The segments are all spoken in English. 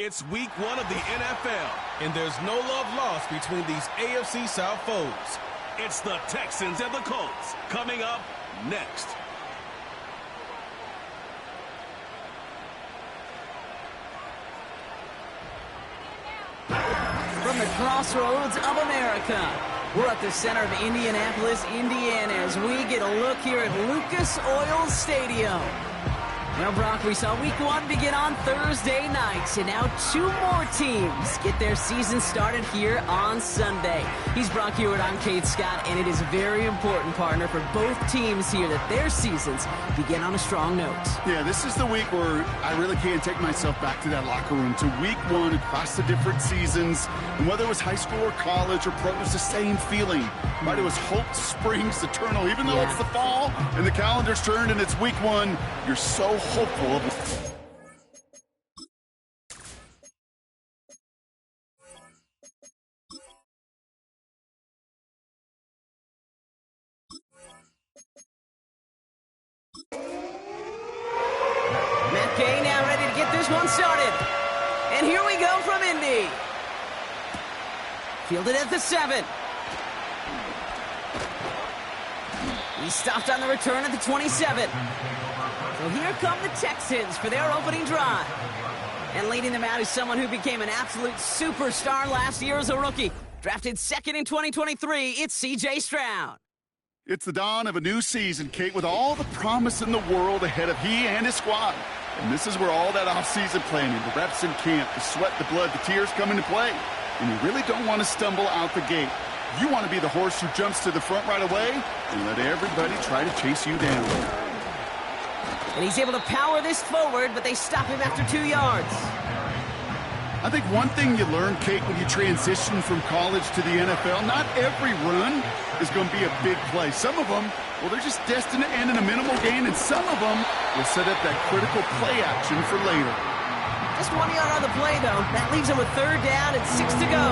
It's week 1 of the NFL, and there's no love lost between these AFC South foes. It's the Texans and the Colts coming up next. From the crossroads of America, we're at the center of Indianapolis, Indiana, as we get a look here at Lucas Oil Stadium. Well, Brock, we saw week 1 begin on Thursday nights, and now 2 more teams get their season started here on Sunday. He's Brock Hewitt, I'm Kate Scott, and it is very important, partner, for both teams here that their seasons begin on a strong note. Yeah, this is the week where I really can't take myself back to that locker room, to week 1 across the different seasons. And whether it was high school or college or pro, it was the same feeling. Right? It was hope springs eternal. Even though it's the fall and the calendar's turned and it's week 1, you're so hopeful of it. Matt Gay now ready to get this one started. And here we go from Indy. Fielded at the 7. He stopped on the return at the 27. So here come the Texans for their opening drive. And leading them out is someone who became an absolute superstar last year as a rookie. Drafted 2nd in 2023, it's C.J. Stroud. It's the dawn of a new season, Kate, with all the promise in the world ahead of he and his squad. And this is where all that off-season planning, the reps in camp, the sweat, the blood, the tears come into play. And you really don't want to stumble out the gate. You want to be the horse who jumps to the front right away and let everybody try to chase you down. And he's able to power this forward, but they stop him after 2 yards. I think one thing you learn, Kate, when you transition from college to the NFL, not every run is going to be a big play. Some of them, well, they're just destined to end in a minimal gain, and some of them will set up that critical play action for later. Just 1 yard on the play, though. That leaves him with 3rd down and 6 to go.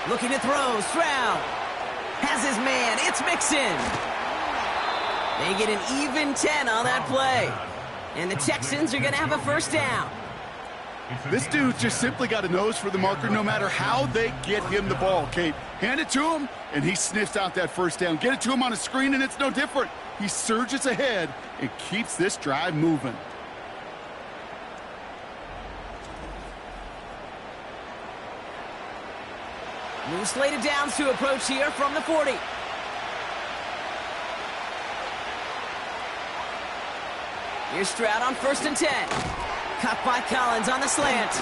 Looking to throw, Stroud has his man, it's Mixon. They get an even 10 on that play. And the Texans are going to have a 1st down. This dude's just simply got a nose for the marker no matter how they get him the ball, Kate. Hand it to him, and he sniffs out that 1st down. Get it to him on a screen, and it's no different. He surges ahead and keeps this drive moving. New slated downs to approach here from the 40. Here's Stroud on 1st and 10. Caught by Collins on the slant.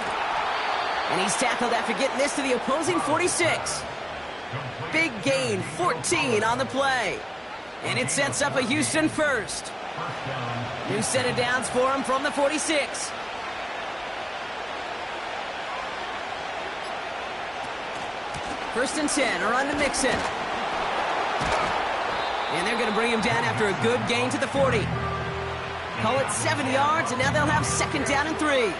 And he's tackled after getting this to the opposing 46. Big gain, 14 on the play. And it sets up a Houston 1st. New set of downs for him from the 46. First and 10, a run to Mixon. And they're going to bring him down after a good gain to the 40. Call it 7 yards, and now they'll have 2nd down and 3.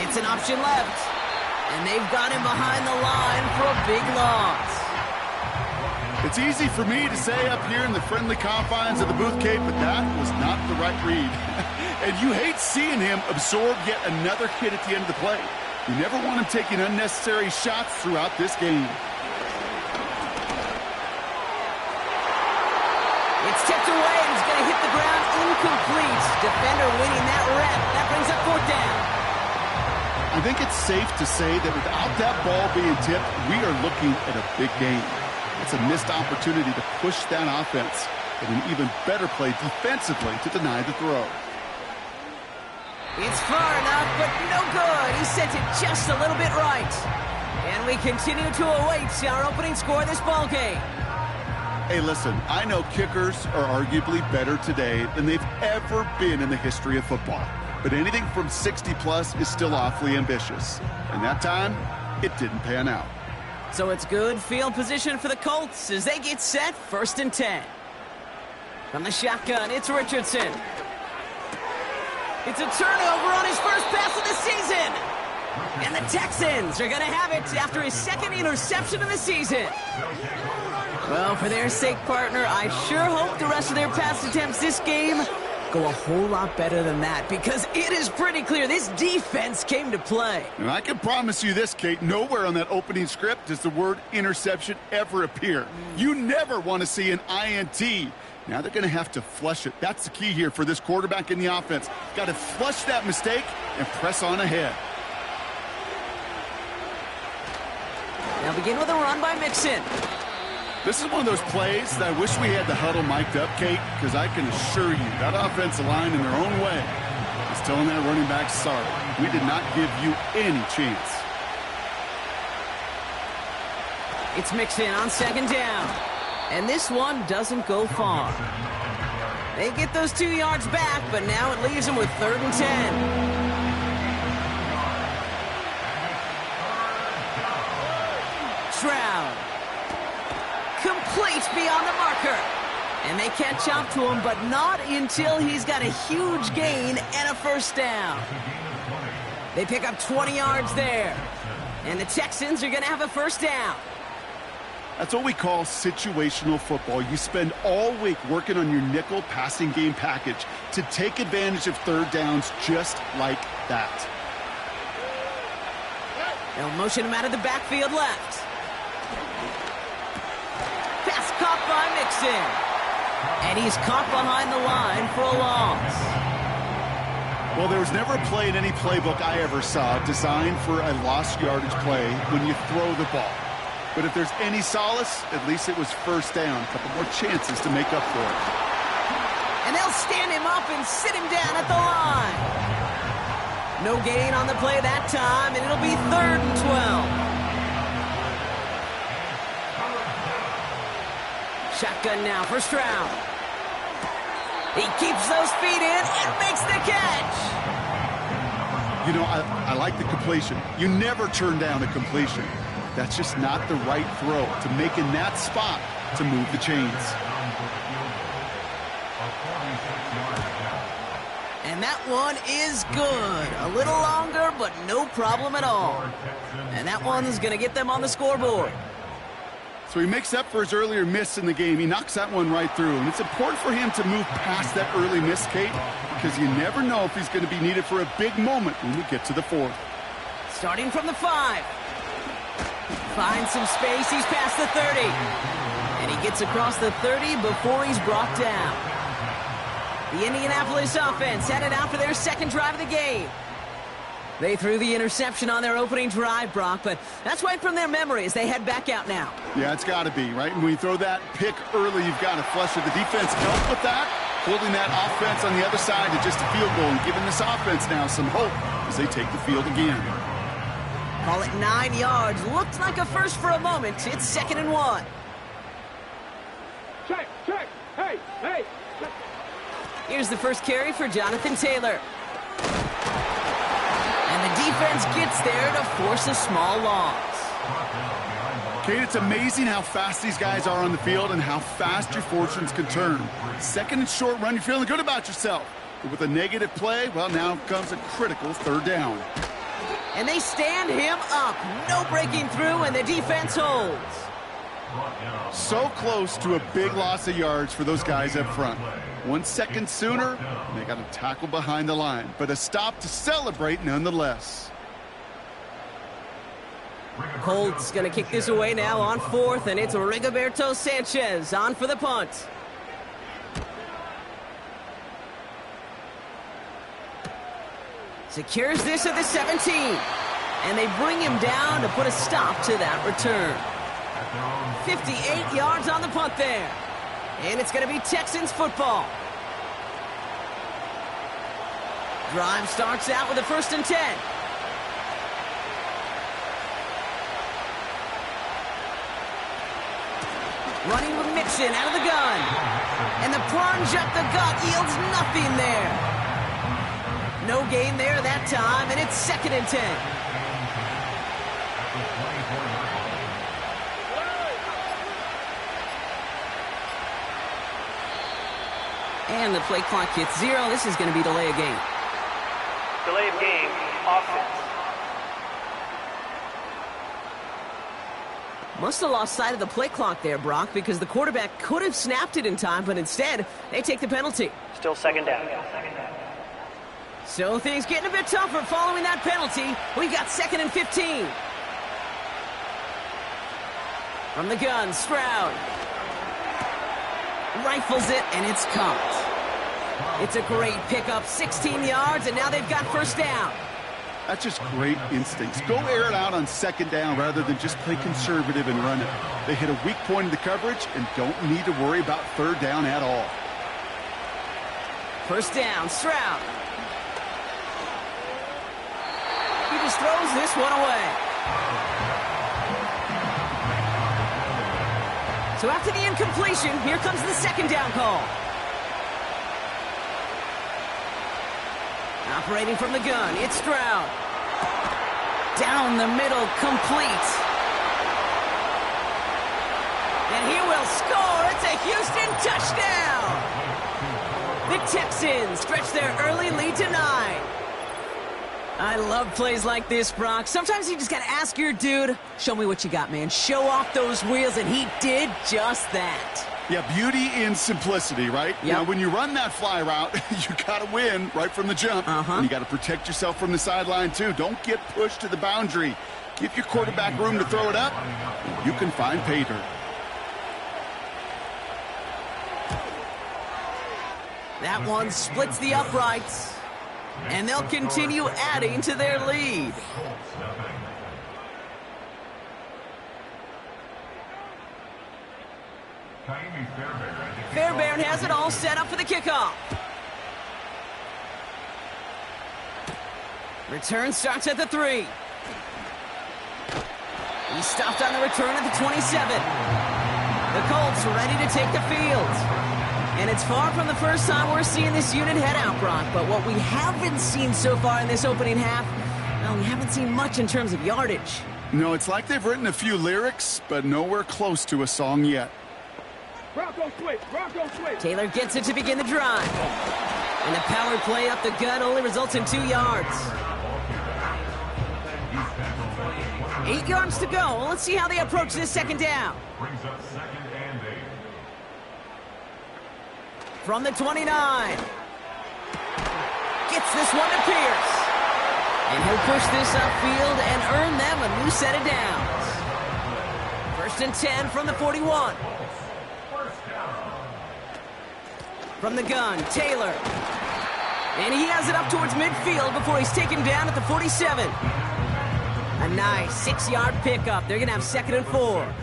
It's an option left. And they've got him behind the line for a big loss. It's easy for me to say up here in the friendly confines of the booth, Kate, but that was not the right read. And you hate seeing him absorb yet another hit at the end of the play. You never want him taking unnecessary shots throughout this game. It's tipped away, and he's going to hit the ground incomplete. Defender winning that rep. That brings up 4th down. I think it's safe to say that without that ball being tipped, we are looking at a big game. It's a missed opportunity to push that offense, and an even better play defensively to deny the throw. It's far enough, but no good. He sent it just a little bit right. And we continue to await our opening score of this ball game. Hey, listen, I know kickers are arguably better today than they've ever been in the history of football. But anything from 60-plus is still awfully ambitious. And that time, it didn't pan out. So it's good field position for the Colts as they get set 1st and 10. From the shotgun, it's Richardson. It's a turnover on his first pass of the season. And the Texans are going to have it after his second interception of the season. Well, for their sake, partner, I sure hope the rest of their pass attempts this game go a whole lot better than that, because it is pretty clear this defense came to play. And I can promise you this, Kate, nowhere on that opening script does the word interception ever appear. You never want to see an INT. Now they're going to have to flush it. That's the key here for this quarterback in the offense. Got to flush that mistake and press on ahead. Now begin with a run by Mixon. This is one of those plays that I wish we had the huddle mic'd up, Kate, because I can assure you that offensive line in their own way is telling that running back, sorry, we did not give you any chance. It's Mixon on second down. And this one doesn't go far. They get those 2 yards back, but now it leaves them with 3rd and 10. Stroud. Complete beyond the marker. And they catch up to him, but not until he's got a huge gain and a first down. They pick up 20 yards there. And the Texans are going to have a first down. That's what we call situational football. You spend all week working on your nickel passing game package to take advantage of third downs just like that. They'll motion him out of the backfield left. Pass caught by Mixon. And he's caught behind the line for a loss. Well, there was never a play in any playbook I ever saw designed for a lost yardage play when you throw the ball. But if there's any solace, at least it was first down. A couple more chances to make up for it. And they'll stand him up and sit him down at the line. No gain on the play that time, and it'll be 3rd and 12. Shotgun now for Stroud. He keeps those feet in and makes the catch. You know, I like the completion. You never turn down a completion. That's just not the right throw to make in that spot to move the chains. And that one is good. A little longer, but no problem at all. And that one's going to get them on the scoreboard. So he makes up for his earlier miss in the game. He knocks that one right through. And it's important for him to move past that early miss, Kate, because you never know if he's going to be needed for a big moment when we get to the 4th. Starting from the 5. Finds some space. He's past the 30. And he gets across the 30 before he's brought down. The Indianapolis offense headed out for their second drive of the game. They threw the interception on their opening drive, Brock, but that's right from their memory as they head back out now. Yeah, it's got to be, right? And when you throw that pick early, you've got to flush it. The defense helped with that, holding that offense on the other side to just a field goal and giving this offense now some hope as they take the field again. Call it 9 yards. Looked like a first for a moment. It's 2nd and 1. Check. Hey. Check. Here's the first carry for Jonathan Taylor. And the defense gets there to force a small loss. Kate, it's amazing how fast these guys are on the field and how fast your fortunes can turn. Second and short run, you're feeling good about yourself. But with a negative play, well, now comes a critical 3rd down. And they stand him up. No breaking through, and the defense holds. So close to a big loss of yards for those guys up front. 1 second sooner, and they got a tackle behind the line. But a stop to celebrate nonetheless. Colts going to kick this away now on 4th, and it's Rigoberto Sanchez on for the punt. Secures this at the 17. And they bring him down to put a stop to that return. 58 yards on the punt there. And it's going to be Texans football. Drive starts out with a 1st and 10. Running with Mixon out of the gun. And the plunge up the gut yields nothing there. No gain there that time, and it's 2nd and 10. And the play clock hits 0. This is going to be delay of game. Delay of game, offense. Must have lost sight of the play clock there, Brock, because the quarterback could have snapped it in time, but instead, they take the penalty. Still second down. So things getting a bit tougher following that penalty. We've got 2nd and 15. From the gun, Stroud. Rifles it, and it's caught. It's a great pickup, 16 yards, and now they've got first down. That's just great instincts. Go air it out on 2nd down rather than just play conservative and run it. They hit a weak point in the coverage and don't need to worry about 3rd down at all. First down, Stroud. He just throws this one away. So after the incompletion, here comes the 2nd down call. Operating from the gun, it's Stroud. Down the middle, complete. And he will score. It's a Houston touchdown. The Texans stretch their early lead to 9. I love plays like this, Brock. Sometimes you just got to ask your dude, show me what you got, man. Show off those wheels, and he did just that. Yeah, beauty in simplicity, right? Yep. Now, when you run that fly route, you got to win right from the jump. And you got to protect yourself from the sideline, too. Don't get pushed to the boundary. Give your quarterback room to throw it up. You can find pay dirt. That one splits the uprights, and they'll continue adding to their lead. Fairbairn has it all set up for the kickoff. Return starts at the 3. He stopped on the return at the 27. The Colts ready to take the field. And it's far from the first time we're seeing this unit head out, Brock. But what we haven't seen so far in this opening half, well, we haven't seen much in terms of yardage. No, it's like they've written a few lyrics, but nowhere close to a song yet. Bronco switch, Bronco switch. Taylor gets it to begin the drive. And the power play up the gut only results in 2 yards. 8 yards to go. Well, let's see how they approach this 2nd down. Brings up 2nd and 8. From the 29. Gets this one to Pierce. And he'll push this upfield and earn them a new set of downs. 1st and 10 from the 41. From the gun, Taylor. And he has it up towards midfield before he's taken down at the 47. A nice 6-yard pickup. They're going to have 2nd and 4.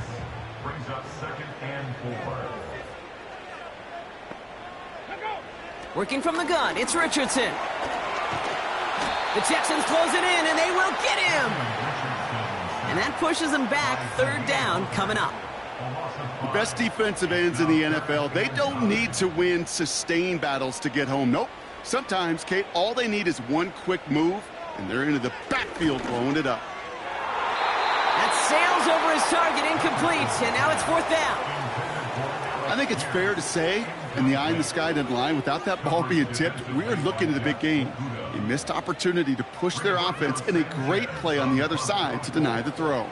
Brings up 2nd and 4. Working from the gun, it's Richardson. The Texans close it in, and they will get him. And that pushes them back. 3rd down coming up. The best defensive ends in the NFL, they don't need to win sustained battles to get home. Nope. Sometimes, Kate, all they need is one quick move, and they're into the backfield blowing it up. That sails over his target, incomplete, and now it's 4th down. I think it's fair to say, and the eye in the sky didn't lie, without that ball being tipped, we're looking at the big game. A missed opportunity to push their offense, and a great play on the other side to deny the throw.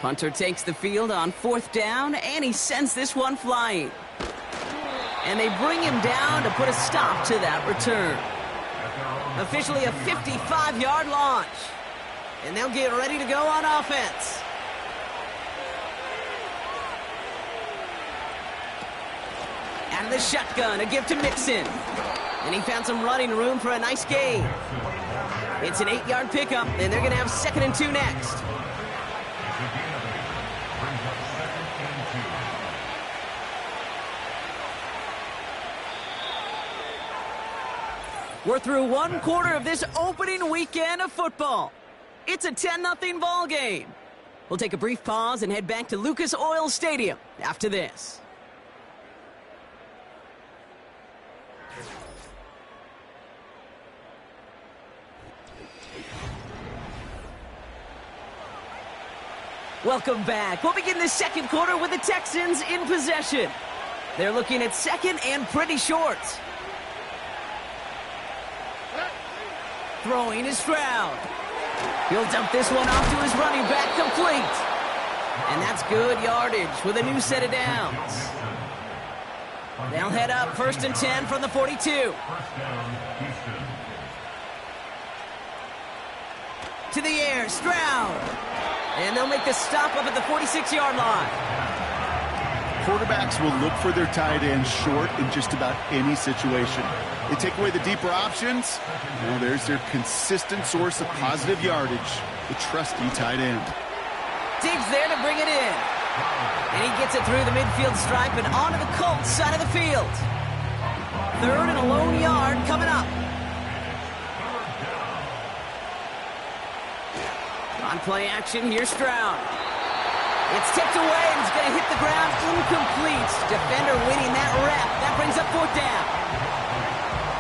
Punter takes the field on 4th down, and he sends this one flying. And they bring him down to put a stop to that return. Officially a 55-yard launch. And they'll get ready to go on offense. Out of the shotgun, a give to Mixon. And he found some running room for a nice gain. It's an 8-yard pickup, and they're going to have 2nd and 2 next. We're through 1 quarter of this opening weekend of football. It's a 10-0 ball game. We'll take a brief pause and head back to Lucas Oil Stadium after this. Welcome back. We'll begin the 2nd quarter with the Texans in possession. They're looking at 2nd and pretty short. Throwing is Stroud. He'll dump this one off to his running back, complete. And that's good yardage with a new set of downs. They'll head up 1st and 10 from the 42. First down, Houston. To the air, Stroud. And they'll make the stop up at the 46-yard line. Quarterbacks will look for their tight end short in just about any situation. They take away the deeper options. Well, there's their consistent source of positive yardage, the trusty tight end. Diggs there to bring it in. And he gets it through the midfield stripe and onto the Colts side of the field. 3rd and a lone yard coming up. On play action, here's Stroud. It's tipped away and it's going to hit the ground incomplete. Defender winning that rep. That brings up 4th down.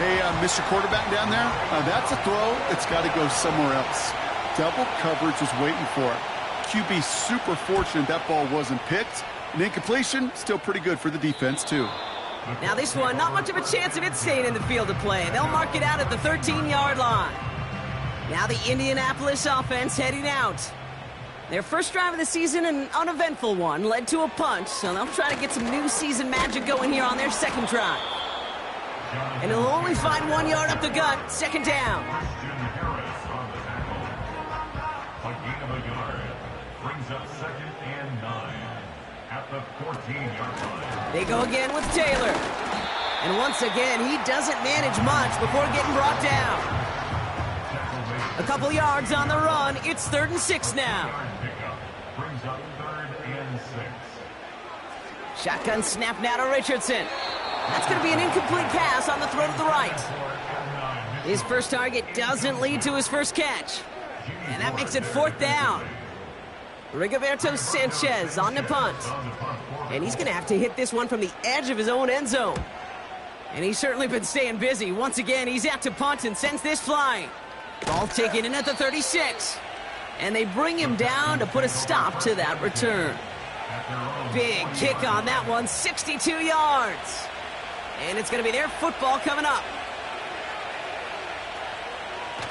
Hey, Mr. Quarterback down there, that's a throw that's got to go somewhere else. Double coverage was waiting for it. QB super fortunate that ball wasn't picked. An incompletion, still pretty good for the defense, too. Now this one, not much of a chance of it staying in the field of play. They'll mark it out at the 13-yard line. Now the Indianapolis offense heading out. Their first drive of the season, an uneventful one, led to a punt, so they'll try to get some new season magic going here on their second drive. And he'll only find 1 yard up the gut, 2nd down. Christian Harris on the tackle. A gain of a yard. Brings up 2nd and 9 at the 14-yard line. They go again with Taylor. And once again, he doesn't manage much before getting brought down. A couple yards on the run. It's 3rd and 6 now. Pickup brings up 3rd and 6. Shotgun snap now to Richardson. That's going to be an incomplete pass on the throw to the right. His first target doesn't lead to his first catch. And that makes it 4th down. Rigoberto Sanchez on the punt. And he's going to have to hit this one from the edge of his own end zone. And he's certainly been staying busy. Once again, he's out to punt and sends this flying. Ball taken in at the 36. And they bring him down to put a stop to that return. Big kick on that one, 62 yards. And it's going to be their football coming up.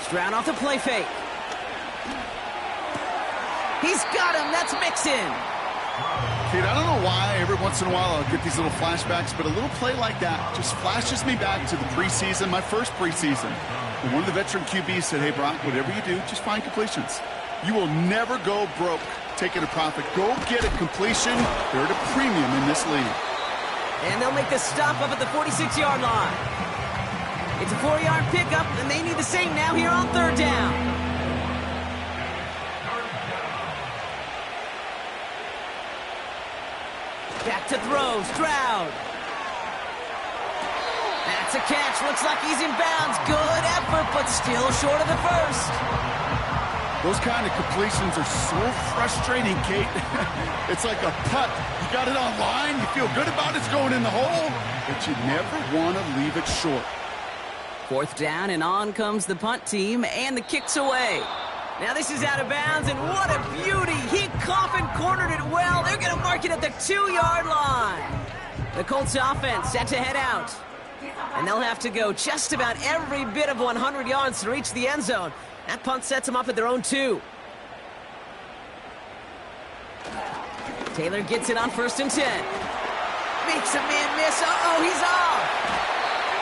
Stroud off the play fake. He's got him. That's Mixon. Kate, I don't know why every once in a while I'll get these little flashbacks, but a little play like that just flashes me back to the preseason, my first preseason. And one of the veteran QBs said, hey, Brock, whatever you do, just find completions. You will never go broke taking a profit. Go get a completion. They're at a premium in this league. And they'll make the stop up at the 46-yard line. It's a 4-yard pickup, and they need the same now here on 3rd down. Back to throw, Stroud. That's a catch. Looks like he's in bounds. Good effort, but still short of the first. Those kind of completions are so frustrating, Kate. It's like a putt. You got it on line. You feel good about it's going in the hole, but you never want to leave it short. 4th down, and on comes the punt team, and the kick's away. Now this is out of bounds, and what a beauty. He coffin cornered it well. They're going to mark it at the 2-yard line. The Colts offense set to head out. And they'll have to go just about every bit of 100 yards to reach the end zone. That punt sets them up at their own 2. Taylor gets it on 1st and 10. Makes a man miss. Uh-oh, he's off.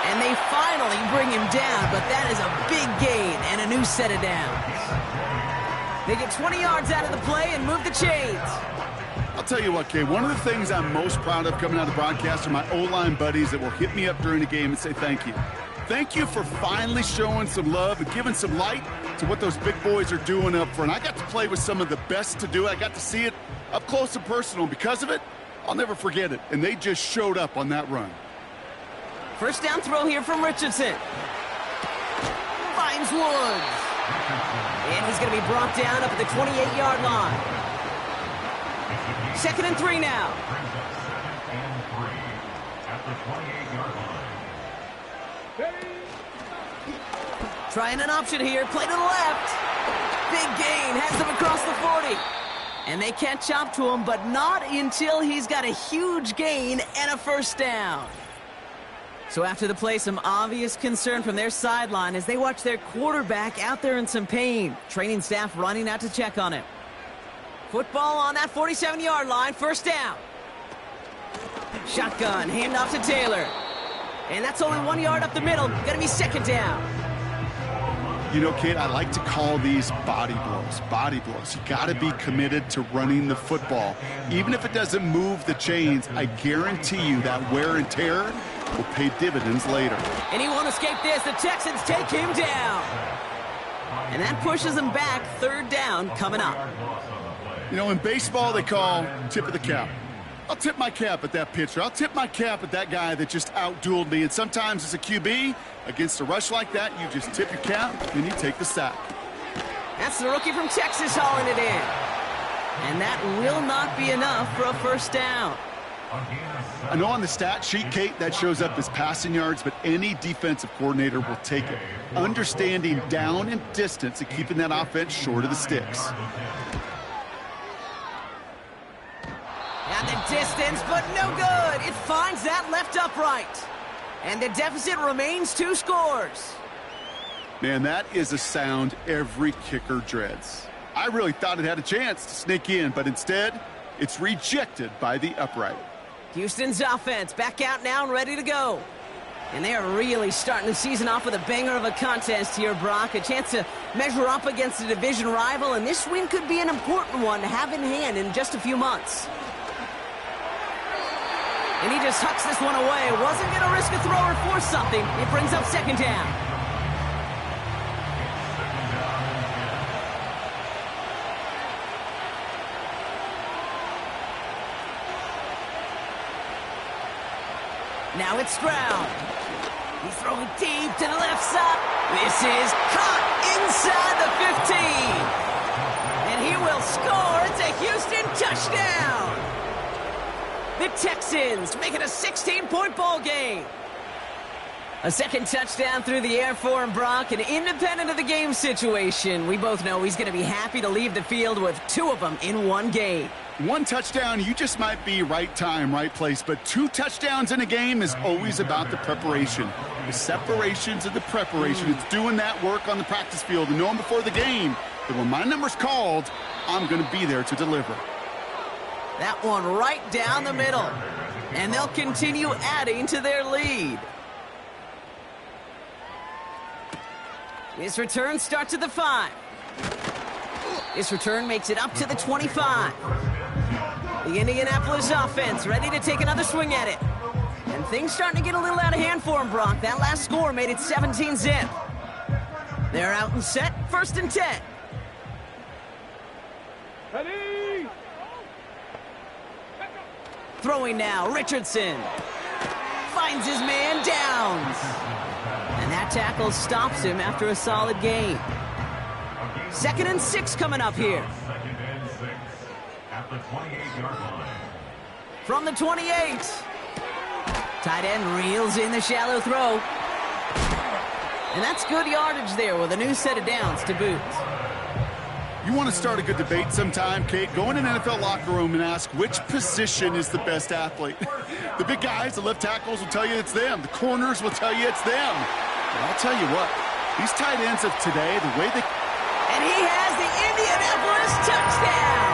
And they finally bring him down, but that is a big gain and a new set of downs. They get 20 yards out of the play and move the chains. I'll tell you what, Kay, one of the things I'm most proud of coming out of the broadcast are my O-line buddies that will hit me up during the game and say thank you. Thank you for finally showing some love and giving some light to what those big boys are doing up front. I got to play with some of the best to do it. I got to see it up close and personal. Because of it, I'll never forget it. And they just showed up on that run. First down throw here from Richardson. Finds Woods. And he's going to be brought down up at the 28-yard line. 2nd and 3 now. Brings up 2nd and 3 at the 28-yard line. Trying an option here. Play to the left. Big gain. Has them across the 40. And they catch up to him, but not until he's got a huge gain and a first down. So after the play, some obvious concern from their sideline as they watch their quarterback out there in some pain. Training staff running out to check on him. Football on that 47-yard line, first down. Shotgun, handoff to Taylor. And that's only 1 yard up the middle. Gonna be second down. You know, Kate, I like to call these body blows. Body blows. You got to be committed to running the football. Even if it doesn't move the chains, I guarantee you that wear and tear will pay dividends later. And he won't escape this. The Texans take him down. And that pushes him back. Third down coming up. You know, in baseball, they call tip of the cap. I'll tip my cap at that pitcher. I'll tip my cap at that guy that just outdueled me. And sometimes as a QB, against a rush like that, you just tip your cap and you take the sack. That's the rookie from Texas hauling it in. And that will not be enough for a first down. I know on the stat sheet, Kate, that shows up as passing yards, but any defensive coordinator will take it. Understanding down and distance and keeping that offense short of the sticks. At the distance, but no good. It finds that left upright. And the deficit remains 2 scores. Man, that is a sound every kicker dreads. I really thought it had a chance to sneak in, but instead, it's rejected by the upright. Houston's offense back out now and ready to go. And they are really starting the season off with a banger of a contest here, Brock. A chance to measure up against a division rival, and this win could be an important one to have in hand in just a few months. And he just hucks this one away. Wasn't going to risk a throw or force something. It brings up second down. Now it's Stroud. He's throwing deep to the left side. This is caught inside the 15. And he will score. It's a Houston touchdown. The Texans make it a 16-point ball game. A second touchdown through the air for him, Brock, and independent of the game situation, we both know he's going to be happy to leave the field with 2 of them in one game. 1 touchdown, you just might be right time, right place, but 2 touchdowns in a game is always about the preparation. The separations of the preparation. It's doing that work on the practice field and knowing before the game that when my number's called, I'm going to be there to deliver. That one right down the middle. And they'll continue adding to their lead. This return starts at the 5. This return makes it up to the 25. The Indianapolis offense ready to take another swing at it. And things starting to get a little out of hand for him, Brock. That last score made it 17-zip. They're out and set, 1st and 10. Ready? Throwing now, Richardson. Finds his man, Downs. And that tackle stops him after a solid gain. 2nd and 6 coming up here. 2nd and 6 at the 28-yard line. From the 28. Tight end reels in the shallow throw. And that's good yardage there with a new set of downs to boot. You want to start a good debate sometime, Kate? Go in an NFL locker room and ask which position is the best athlete. The big guys, the left tackles will tell you it's them. The corners will tell you it's them. But I'll tell you what, these tight ends of today, the way they... And he has the Indianapolis touchdown.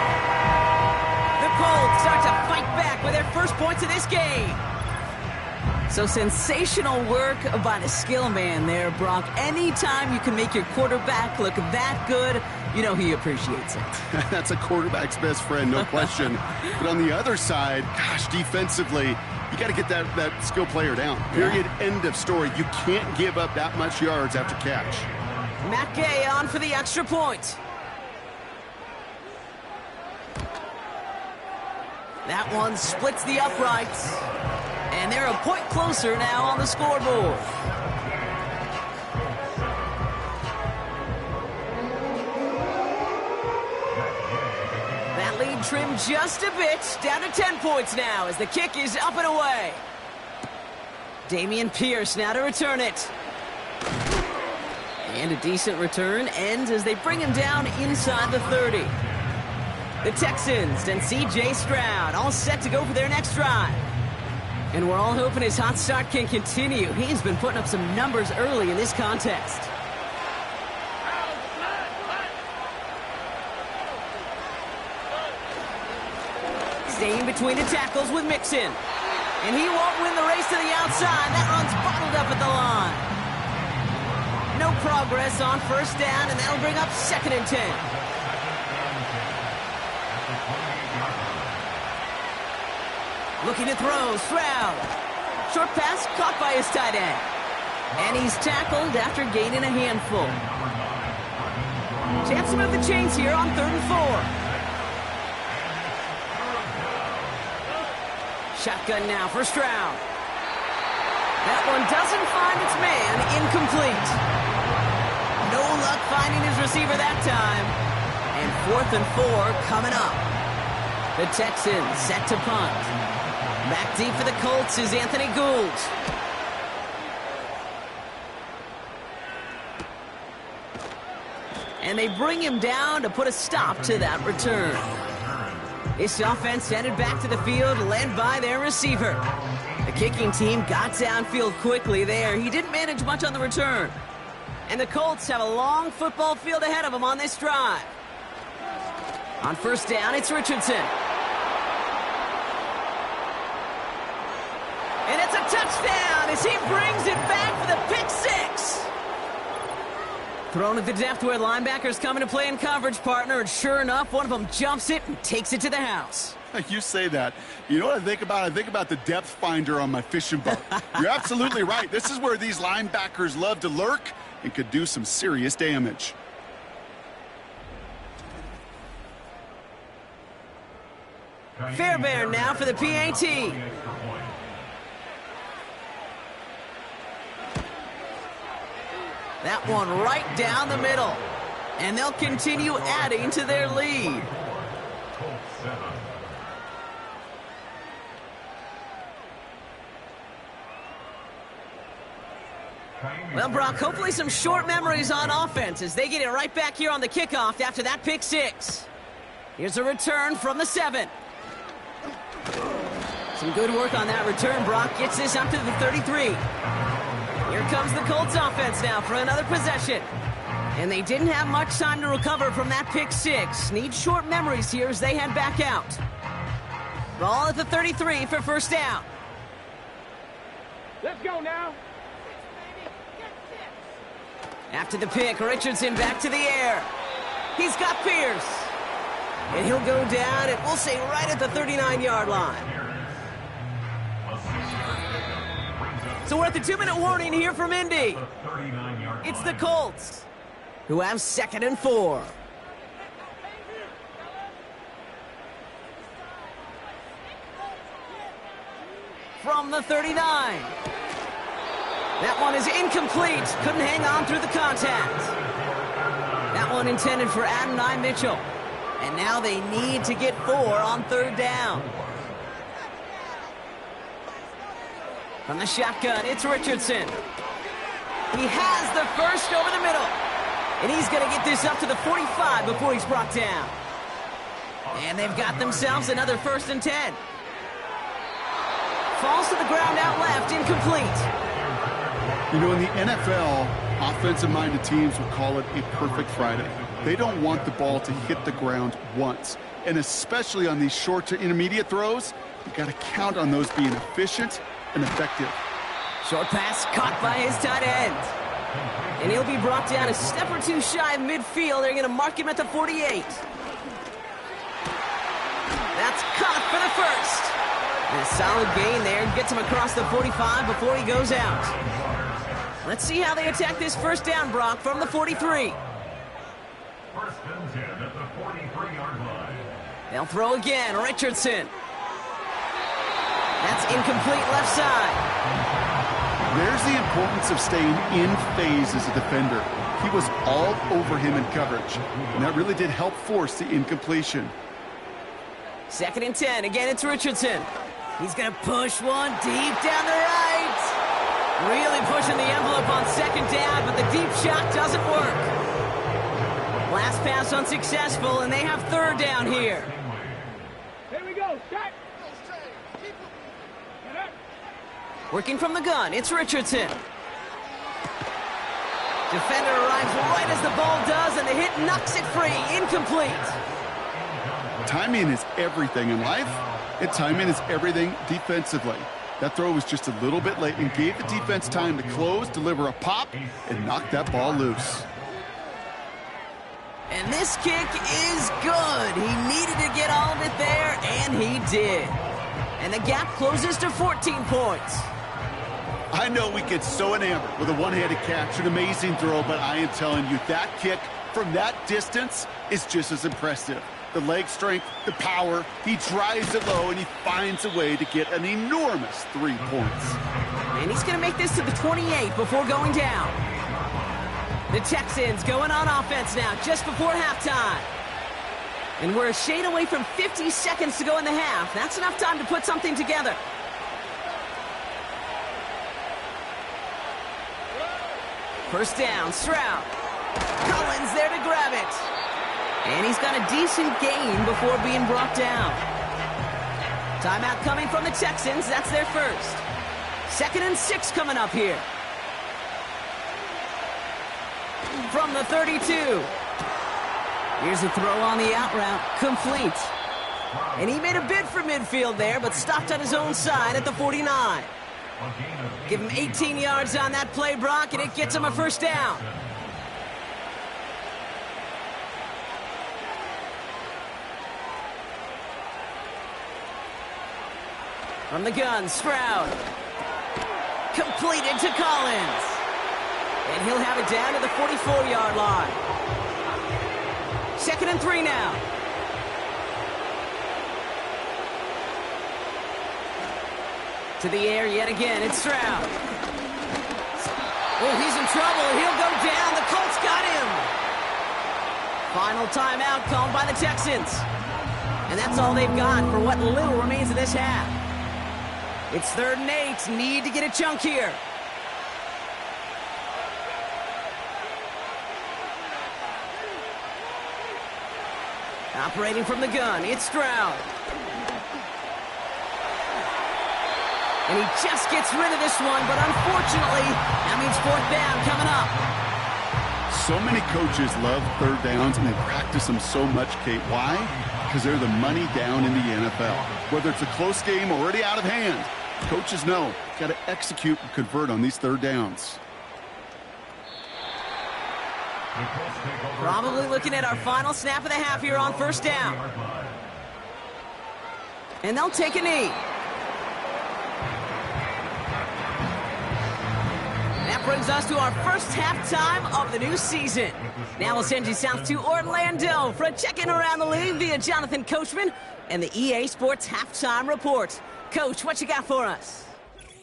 The Colts start to fight back with their first points of this game. So sensational work by the skill man there, Brock. Anytime you can make your quarterback look that good, you know he appreciates it. That's a quarterback's best friend, no question. But on the other side, gosh, defensively, you got to get that skill player down. Period. Yeah. End of story. You can't give up that much yards after catch. Matt Gay on for the extra point. That one splits the uprights. And they're a point closer now on the scoreboard. That lead trimmed just a bit, down to 10 points now as the kick is up and away. Damian Pierce now to return it. And a decent return ends as they bring him down inside the 30. The Texans and C.J. Stroud all set to go for their next drive. And we're all hoping his hot start can continue. He's been putting up some numbers early in this contest. Staying between the tackles with Mixon. And he won't win the race to the outside. That run's bottled up at the line. No progress on first down, and that'll bring up 2nd and 10. Looking to throw, Stroud. Short pass caught by his tight end. And he's tackled after gaining a handful. Chance to move the chains here on 3rd and 4. Shotgun now for Stroud. That one doesn't find its man, incomplete. No luck finding his receiver that time. And 4th and 4 coming up. The Texans set to punt. Back deep for the Colts is Anthony Gould. And they bring him down to put a stop to that return. This offense headed back to the field, led by their receiver. The kicking team got downfield quickly there. He didn't manage much on the return. And the Colts have a long football field ahead of them on this drive. On first down, it's Richardson. And it's a touchdown as he brings it back for the pick 6. Thrown at the depth where linebackers come into play in coverage, partner, and sure enough, one of them jumps it and takes it to the house. You say that. You know what I think about? I think about the depth finder on my fishing boat. You're absolutely right. This is where these linebackers love to lurk and could do some serious damage. Fairbairn now for the PAT. That one right down the middle. And they'll continue adding to their lead. Well, Brock, hopefully some short memories on offense as they get it right back here on the kickoff after that pick 6. Here's a return from the 7. Some good work on that return. Brock gets this up to the 33. Here comes the Colts offense now for another possession. And they didn't have much time to recover from that pick 6. Need short memories here as they head back out. Ball at the 33 for first down. Let's go now. After the pick, Richardson back to the air. He's got Pierce. And he'll go down, and we'll say right at the 39-yard line. So we're at the 2-minute warning here from Indy. It's the Colts, who have 2nd and 4. From the 39. That one is incomplete. Couldn't hang on through the contact. That one intended for Adonai Mitchell. And now they need to get 4 on 3rd down. From the shotgun, it's Richardson. He has the first over the middle. And he's going to get this up to the 45 before he's brought down. And they've got themselves another 1st and 10. Falls to the ground out left, incomplete. You know, in the NFL, offensive-minded teams would call it a perfect Friday. They don't want the ball to hit the ground once. And especially on these short to intermediate throws, you got to count on those being efficient and effective. Short pass caught by his tight end. And he'll be brought down a step or two shy of midfield. They're going to mark him at the 48. That's caught for the first. And a solid gain there. Gets him across the 45 before he goes out. Let's see how they attack this first down, Brock, from the 43. 1st and 10 at the 43-yard line. They'll throw again. Richardson. That's incomplete left side. There's the importance of staying in phase as a defender. He was all over him in coverage, and that really did help force the incompletion. 2nd and 10. Again, it's Richardson. He's going to push one deep down the right. Really pushing the envelope on 2nd down, but the deep shot doesn't work. Last pass unsuccessful, and they have 3rd down here. Here we go. Shot. Working from the gun, it's Richardson. Defender arrives right as the ball does, and the hit knocks it free. Incomplete. Timing is everything in life, And timing is everything defensively. That throw was just a little bit late and gave the defense time to close, deliver a pop, and knock that ball loose. And this kick is good. He needed to get all of it there, and he did. And the gap closes to 14 points. I know we get so enamored with a one-handed catch, an amazing throw, but I am telling you, that kick from that distance is just as impressive. The leg strength, the power, he drives it low, and he finds a way to get an enormous 3 points. And he's going to make this to the 28 before going down. The Texans going on offense now, just before halftime. And we're a shade away from 50 seconds to go in the half. That's enough time to put something together. First down, Stroud. Collins there to grab it. And he's got a decent gain before being brought down. Timeout coming from the Texans. That's their first. 2nd and 6 coming up here. From the 32. Here's a throw on the out route. Complete. And he made a bid for midfield there, but stopped on his own side at the 49. Give him 18 yards on that play, Brock, and it gets him a first down. From the gun, Stroud. Completed to Collins. And he'll have it down to the 44-yard line. 2nd and 3 now. To the air yet again, it's Stroud. Oh, he's in trouble. He'll go down. The Colts got him. Final timeout called by the Texans. And that's all they've got for what little remains of this half. It's 3rd and 8. Need to get a chunk here. Operating from the gun, it's Stroud. And he just gets rid of this one, but unfortunately, that means 4th down coming up. So many coaches love 3rd downs, and they practice them so much, Kate. Why? Because they're the money down in the NFL. Whether it's a close game or already out of hand, coaches know, got to execute and convert on these 3rd downs. Probably looking at our final snap of the half here on 1st down. And they'll take a knee. That brings us to our first halftime of the new season. Now we'll send you south to Orlando for a check-in around the league via Jonathan Coachman and the EA Sports Halftime Report. Coach, what you got for us?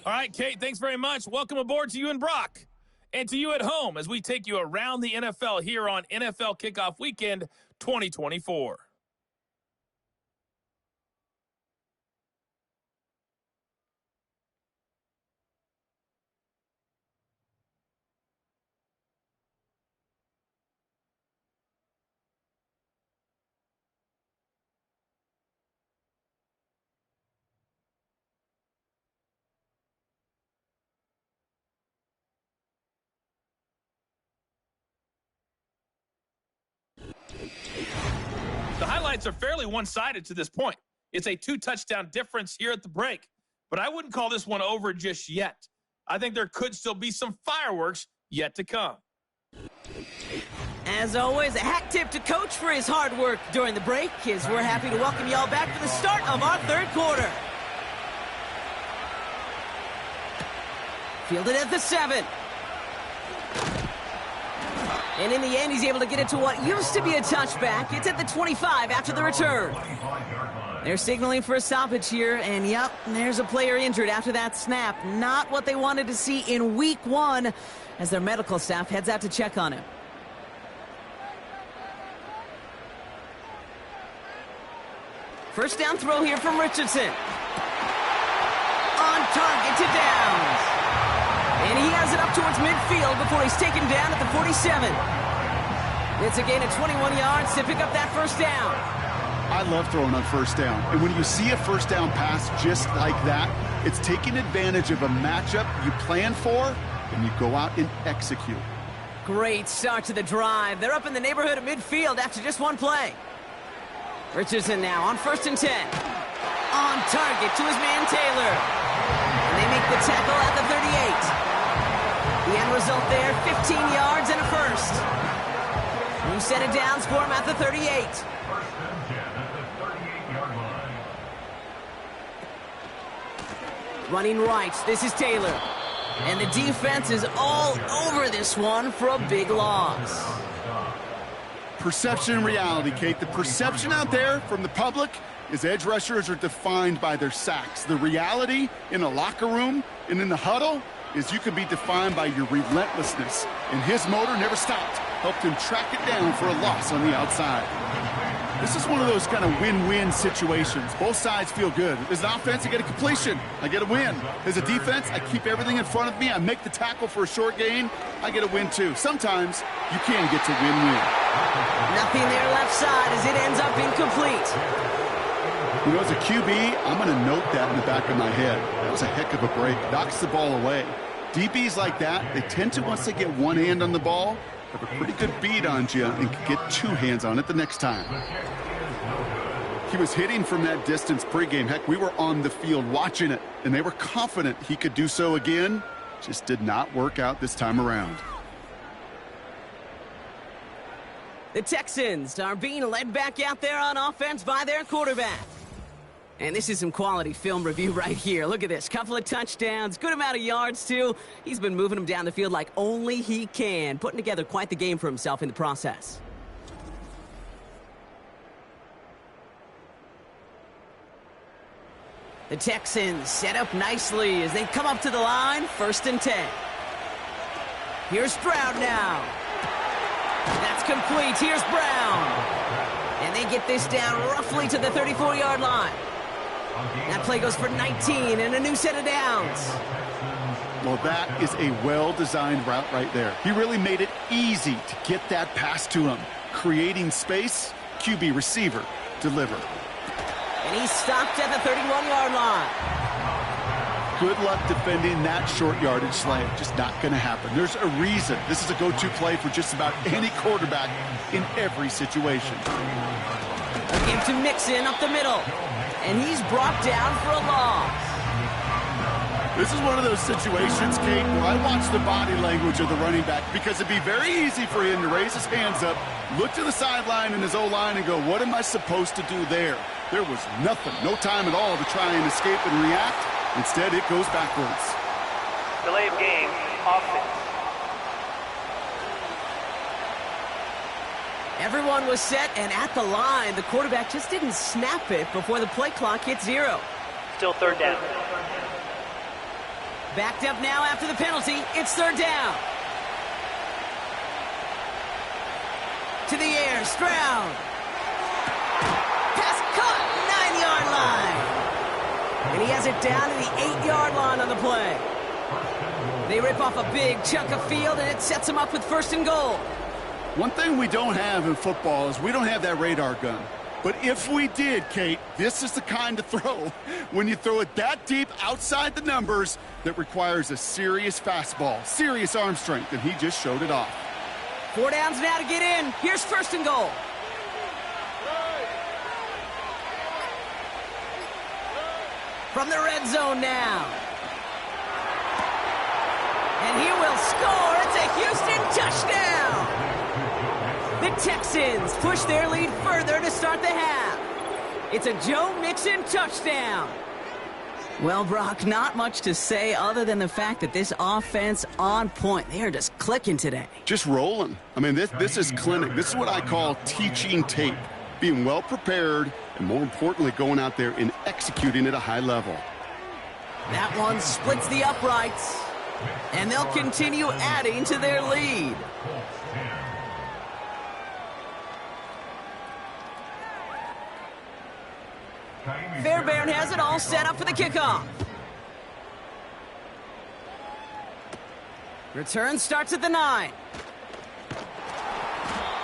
All right, Kate, thanks very much. Welcome aboard to you and Brock. And to you at home as we take you around the NFL here on NFL Kickoff Weekend 2024. The highlights are fairly one-sided to this point. It's a 2-touchdown difference here at the break. But I wouldn't call this one over just yet. I think there could still be some fireworks yet to come. As always, a hat tip to Coach for his hard work during the break, as we're happy to welcome y'all back for the start of our 3rd quarter. Fielded at the 7. And in the end, he's able to get it to what used to be a touchback. It's at the 25 after the return. They're signaling for a stoppage here, and yep, there's a player injured after that snap. Not what they wanted to see in week 1 as their medical staff heads out to check on him. First down throw here from Richardson. On target to Downs. And he has it up towards midfield before he's taken down at the 47. It's a gain of 21 yards to pick up that first down. I love throwing on 1st down. And when you see a 1st down pass just like that, it's taking advantage of a matchup you plan for, and you go out and execute. Great start to the drive. They're up in the neighborhood of midfield after just one play. Richardson now on 1st and 10. On target to his man Taylor. And they make the tackle at the 38. The end result there, 15 yards and a first. New set of downs for him at the 38. First and 10 at the 38-yard line. Running right, this is Taylor. And the defense is all over this one for a big loss. Perception and reality, Kate. The perception out there from the public is edge rushers are defined by their sacks. The reality in a locker room and in the huddle is you can be defined by your relentlessness. And his motor never stopped. Helped him track it down for a loss on the outside. This is one of those kind of win-win situations. Both sides feel good. As an offense, I get a completion. I get a win. As a defense, I keep everything in front of me. I make the tackle for a short gain. I get a win, too. Sometimes you can get to win-win. Nothing there left side as it ends up incomplete. You know, as a QB, I'm going to note that in the back of my head. That was a heck of a break. Knocks the ball away. DBs like that, they tend to, once they get one hand on the ball, have a pretty good beat on you and can get two hands on it the next time. He was hitting from that distance pregame. Heck, we were on the field watching it, and they were confident he could do so again. Just did not work out this time around. The Texans are being led back out there on offense by their quarterback. And this is some quality film review right here. Look at this. Couple of touchdowns. Good amount of yards, too. He's been moving them down the field like only he can. Putting together quite the game for himself in the process. The Texans set up nicely as they come up to the line. 1st and 10. Here's Stroud now. That's complete. Here's Brown. And they get this down roughly to the 34-yard line. That play goes for 19 and a new set of downs. Well, that is a well-designed route right there. He really made it easy to get that pass to him. Creating space, QB receiver, deliver. And he's stopped at the 31-yard line. Good luck defending that short yardage slant. Just not going to happen. There's a reason. This is a go-to play for just about any quarterback in every situation. A give to Mixon up the middle. And he's brought down for a loss. This is one of those situations, Kate, where I watch the body language of the running back because it'd be very easy for him to raise his hands up, look to the sideline in his O-line and go, what am I supposed to do there? There was nothing, no time at all to try and escape and react. Instead, it goes backwards. Delay of game, offense. Everyone was set and at the line. The quarterback just didn't snap it before the play clock hit 0. Still 3rd down. Backed up now after the penalty. It's 3rd down. To the air, Stroud. Pass caught, 9-yard line. And he has it down to the 8-yard line on the play. They rip off a big chunk of field, and it sets them up with 1st and goal. One thing we don't have in football is we don't have that radar gun. But if we did, Kate, this is the kind of throw, when you throw it that deep outside the numbers, that requires a serious fastball, serious arm strength, and he just showed it off. 4 downs now to get in. Here's 1st and goal. From the red zone now. And he will score. It's a Houston touchdown. The Texans push their lead further to start the half. It's a Joe Mixon touchdown. Well, Brock, not much to say other than the fact that this offense on point. They are just clicking today. Just rolling. I mean, this is clinic. This is what I call teaching tape. Being well prepared and, more importantly, going out there and executing at a high level. That one splits the uprights. And they'll continue adding to their lead. Fairbairn has it all set up for the kickoff. Return starts at the 9.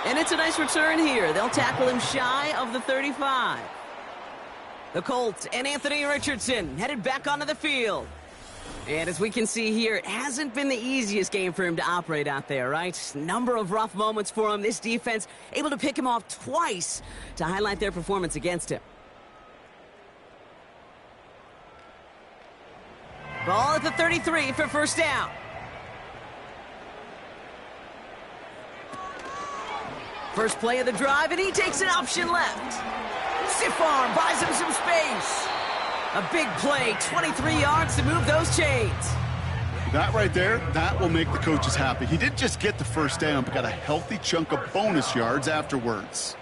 And it's a nice return here. They'll tackle him shy of the 35. The Colts and Anthony Richardson headed back onto the field. And as we can see here, it hasn't been the easiest game for him to operate out there, right? Number of rough moments for him. This defense able to pick him off twice to highlight their performance against him. Ball at the 33 for first down. First play of the drive, and he takes an option left. Stiff arm buys him some space. A big play, 23 yards to move those chains. That right there, that will make the coaches happy. He didn't just get the first down, but got a healthy chunk of bonus yards afterwards.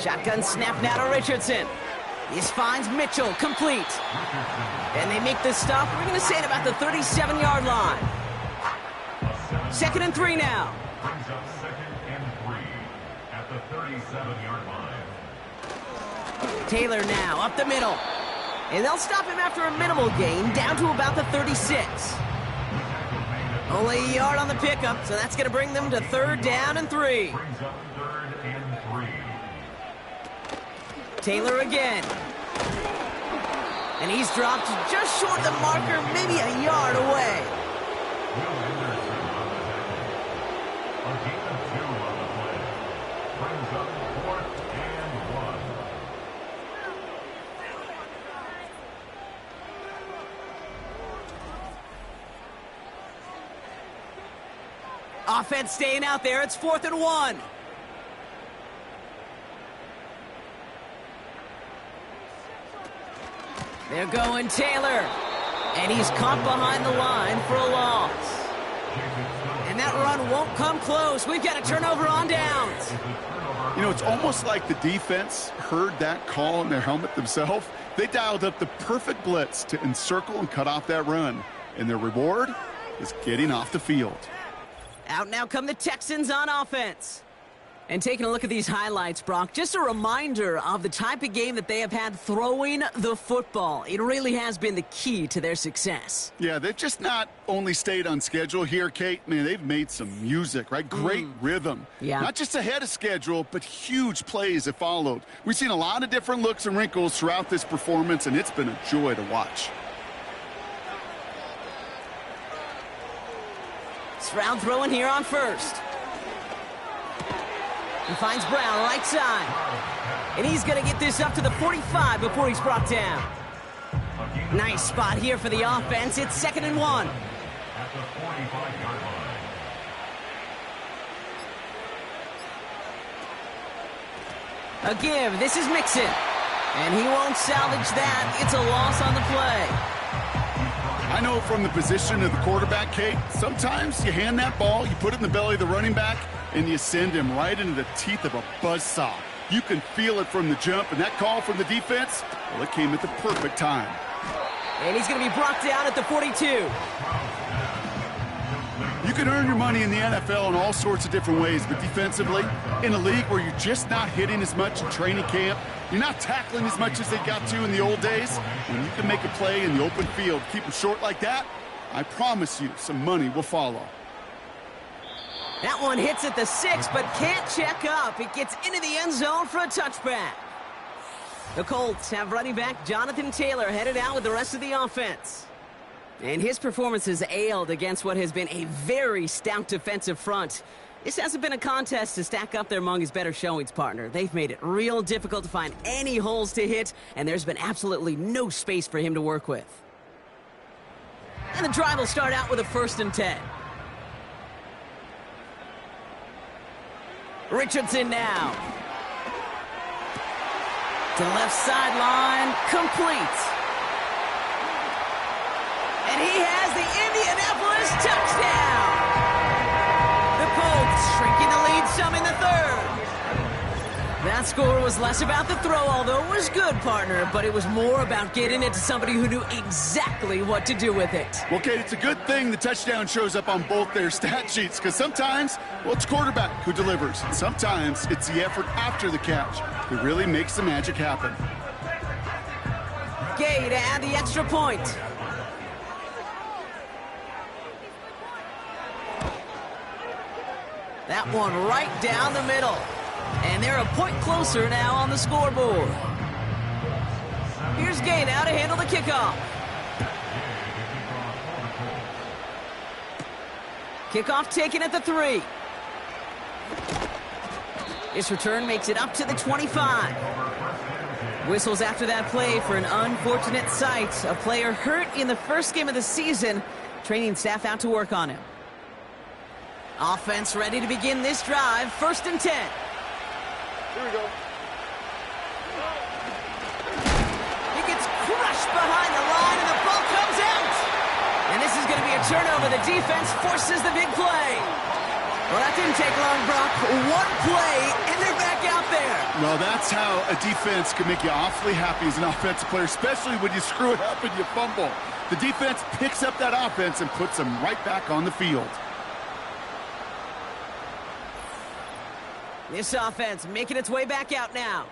Shotgun snap now to Richardson. This finds Mitchell, complete. And they make the stop, we're going to say at about the 37-yard line. 2nd and 3 now. Brings up 2nd and 3 at the 37-yard line. Taylor now up the middle. And they'll stop him after a minimal gain, down to about the 36. Only a yard on the pickup, so that's going to bring them to 3rd down and 3. Brings up 3rd and 3. Taylor again. And he's dropped just short of the marker, maybe a yard away. A gain of 2 on the play. Brings up 4th and 1. Offense staying out there. It's 4th and 1. They're going Taylor. And he's caught behind the line for a loss. And that run won't come close. We've got a turnover on downs. You know, it's almost like the defense heard that call in their helmet themselves. They dialed up the perfect blitz to encircle and cut off that run. And their reward is getting off the field. Out now come the Texans on offense. And taking a look at these highlights, Brock, just a reminder of the type of game that they have had throwing the football. It really has been the key to their success. Yeah, they've just not only stayed on schedule here, Kate. Man, they've made some music, right? Great rhythm. Yeah. Not just ahead of schedule, but huge plays have followed. We've seen a lot of different looks and wrinkles throughout this performance, and it's been a joy to watch. Stroud throwing here on first. He finds Brown right side. And he's going to get this up to the 45 before he's brought down. Nice spot here for the offense. It's 2nd and 1. At the 45-yard line. A give. This is Mixon. And he won't salvage that. It's a loss on the play. I know from the position of the quarterback, Kate, sometimes you hand that ball, you put it in the belly of the running back, and you send him right into the teeth of a buzzsaw. You can feel it from the jump, and that call from the defense, well, it came at the perfect time. And he's going to be brought down at the 42. You can earn your money in the NFL in all sorts of different ways, but defensively, in a league where you're just not hitting as much in training camp, you're not tackling as much as they got to in the old days, when you can make a play in the open field, keep them short like that, I promise you some money will follow. That one hits at the 6, but can't check up. It gets into the end zone for a touchback. The Colts have running back Jonathan Taylor headed out with the rest of the offense. And his performance has ailed against what has been a very stout defensive front. This hasn't been a contest to stack up there among his better showings, partner. They've made it real difficult to find any holes to hit, and there's been absolutely no space for him to work with. And the drive will start out with a 1st and 10. Richardson now. To the left sideline, complete. And he has the Indianapolis touchdown. The Colts shrinking the lead some in the 3rd. That score was less about the throw, although it was good, partner, but it was more about getting it to somebody who knew exactly what to do with it. Well, Kate, it's a good thing the touchdown shows up on both their stat sheets, because sometimes, well, it's quarterback who delivers. And sometimes it's the effort after the catch that really makes the magic happen. Gay to add the extra point. That one right down the middle. And they're a point closer now on the scoreboard. Here's Gay now to handle the kickoff. Kickoff taken at the 3. This return makes it up to the 25. Whistles after that play for an unfortunate sight. A player hurt in the first game of the season. Training staff out to work on him. Offense ready to begin this drive. 1st and 10. Here we go. He gets crushed behind the line, and the ball comes out. And this is going to be a turnover. The defense forces the big play. Well, that didn't take long, Brock. One play, and they're back out there. Well, that's how a defense can make you awfully happy as an offensive player, especially when you screw it up and you fumble. The defense picks up that offense and puts them right back on the field. This offense making its way back out now.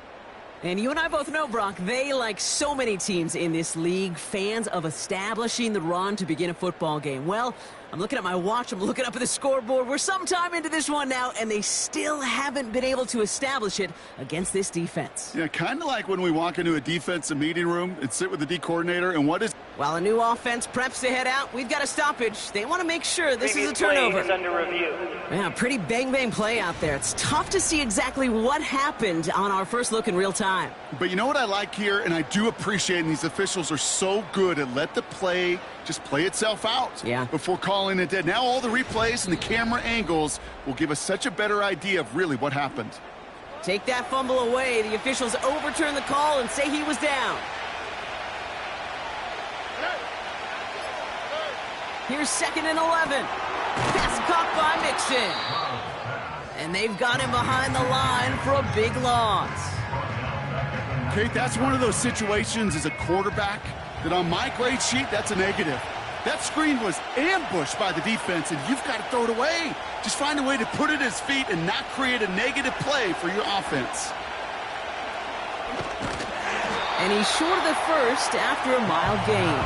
And you and I both know, Brock, they, like so many teams in this league, fans of establishing the run to begin a football game. Well, I'm looking at my watch, I'm looking up at the scoreboard. We're sometime into this one now, and they still haven't been able to establish it against this defense. Yeah, kind of like when we walk into a defensive meeting room and sit with the D coordinator, and what is... While a new offense preps to head out, we've got a stoppage. They want to make sure this is a turnover. Is under review. Man, pretty bang-bang play out there. It's tough to see exactly what happened on our first look in real time. But you know what I like here, and I do appreciate, and these officials are so good at let the play just play itself out before calling it dead. Now all the replays and the camera angles will give us such a better idea of really what happened. Take that fumble away. The officials overturn the call and say he was down. Here's 2nd and 11. Pass caught by Mixon. And they've got him behind the line for a big loss. Kate, that's one of those situations as a quarterback that on my grade sheet, that's a negative. That screen was ambushed by the defense, and you've got to throw it away. Just find a way to put it at his feet and not create a negative play for your offense. And he's short of the first after a mild gain.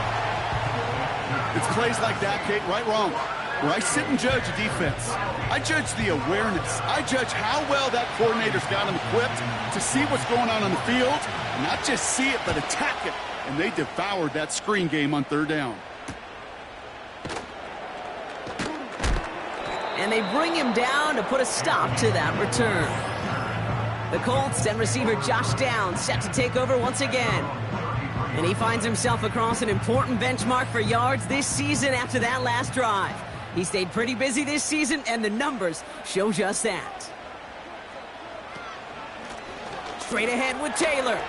It's plays like that, Kate, right, wrong, where I sit and judge a defense. I judge the awareness. I judge how well that coordinator's got him equipped to see what's going on the field, and not just see it, but attack it. And they devoured that screen game on 3rd down. And they bring him down to put a stop to that return. The Colts and receiver Josh Downs set to take over once again. And he finds himself across an important benchmark for yards this season after that last drive. He stayed pretty busy this season, and the numbers show just that. Straight ahead with Taylor.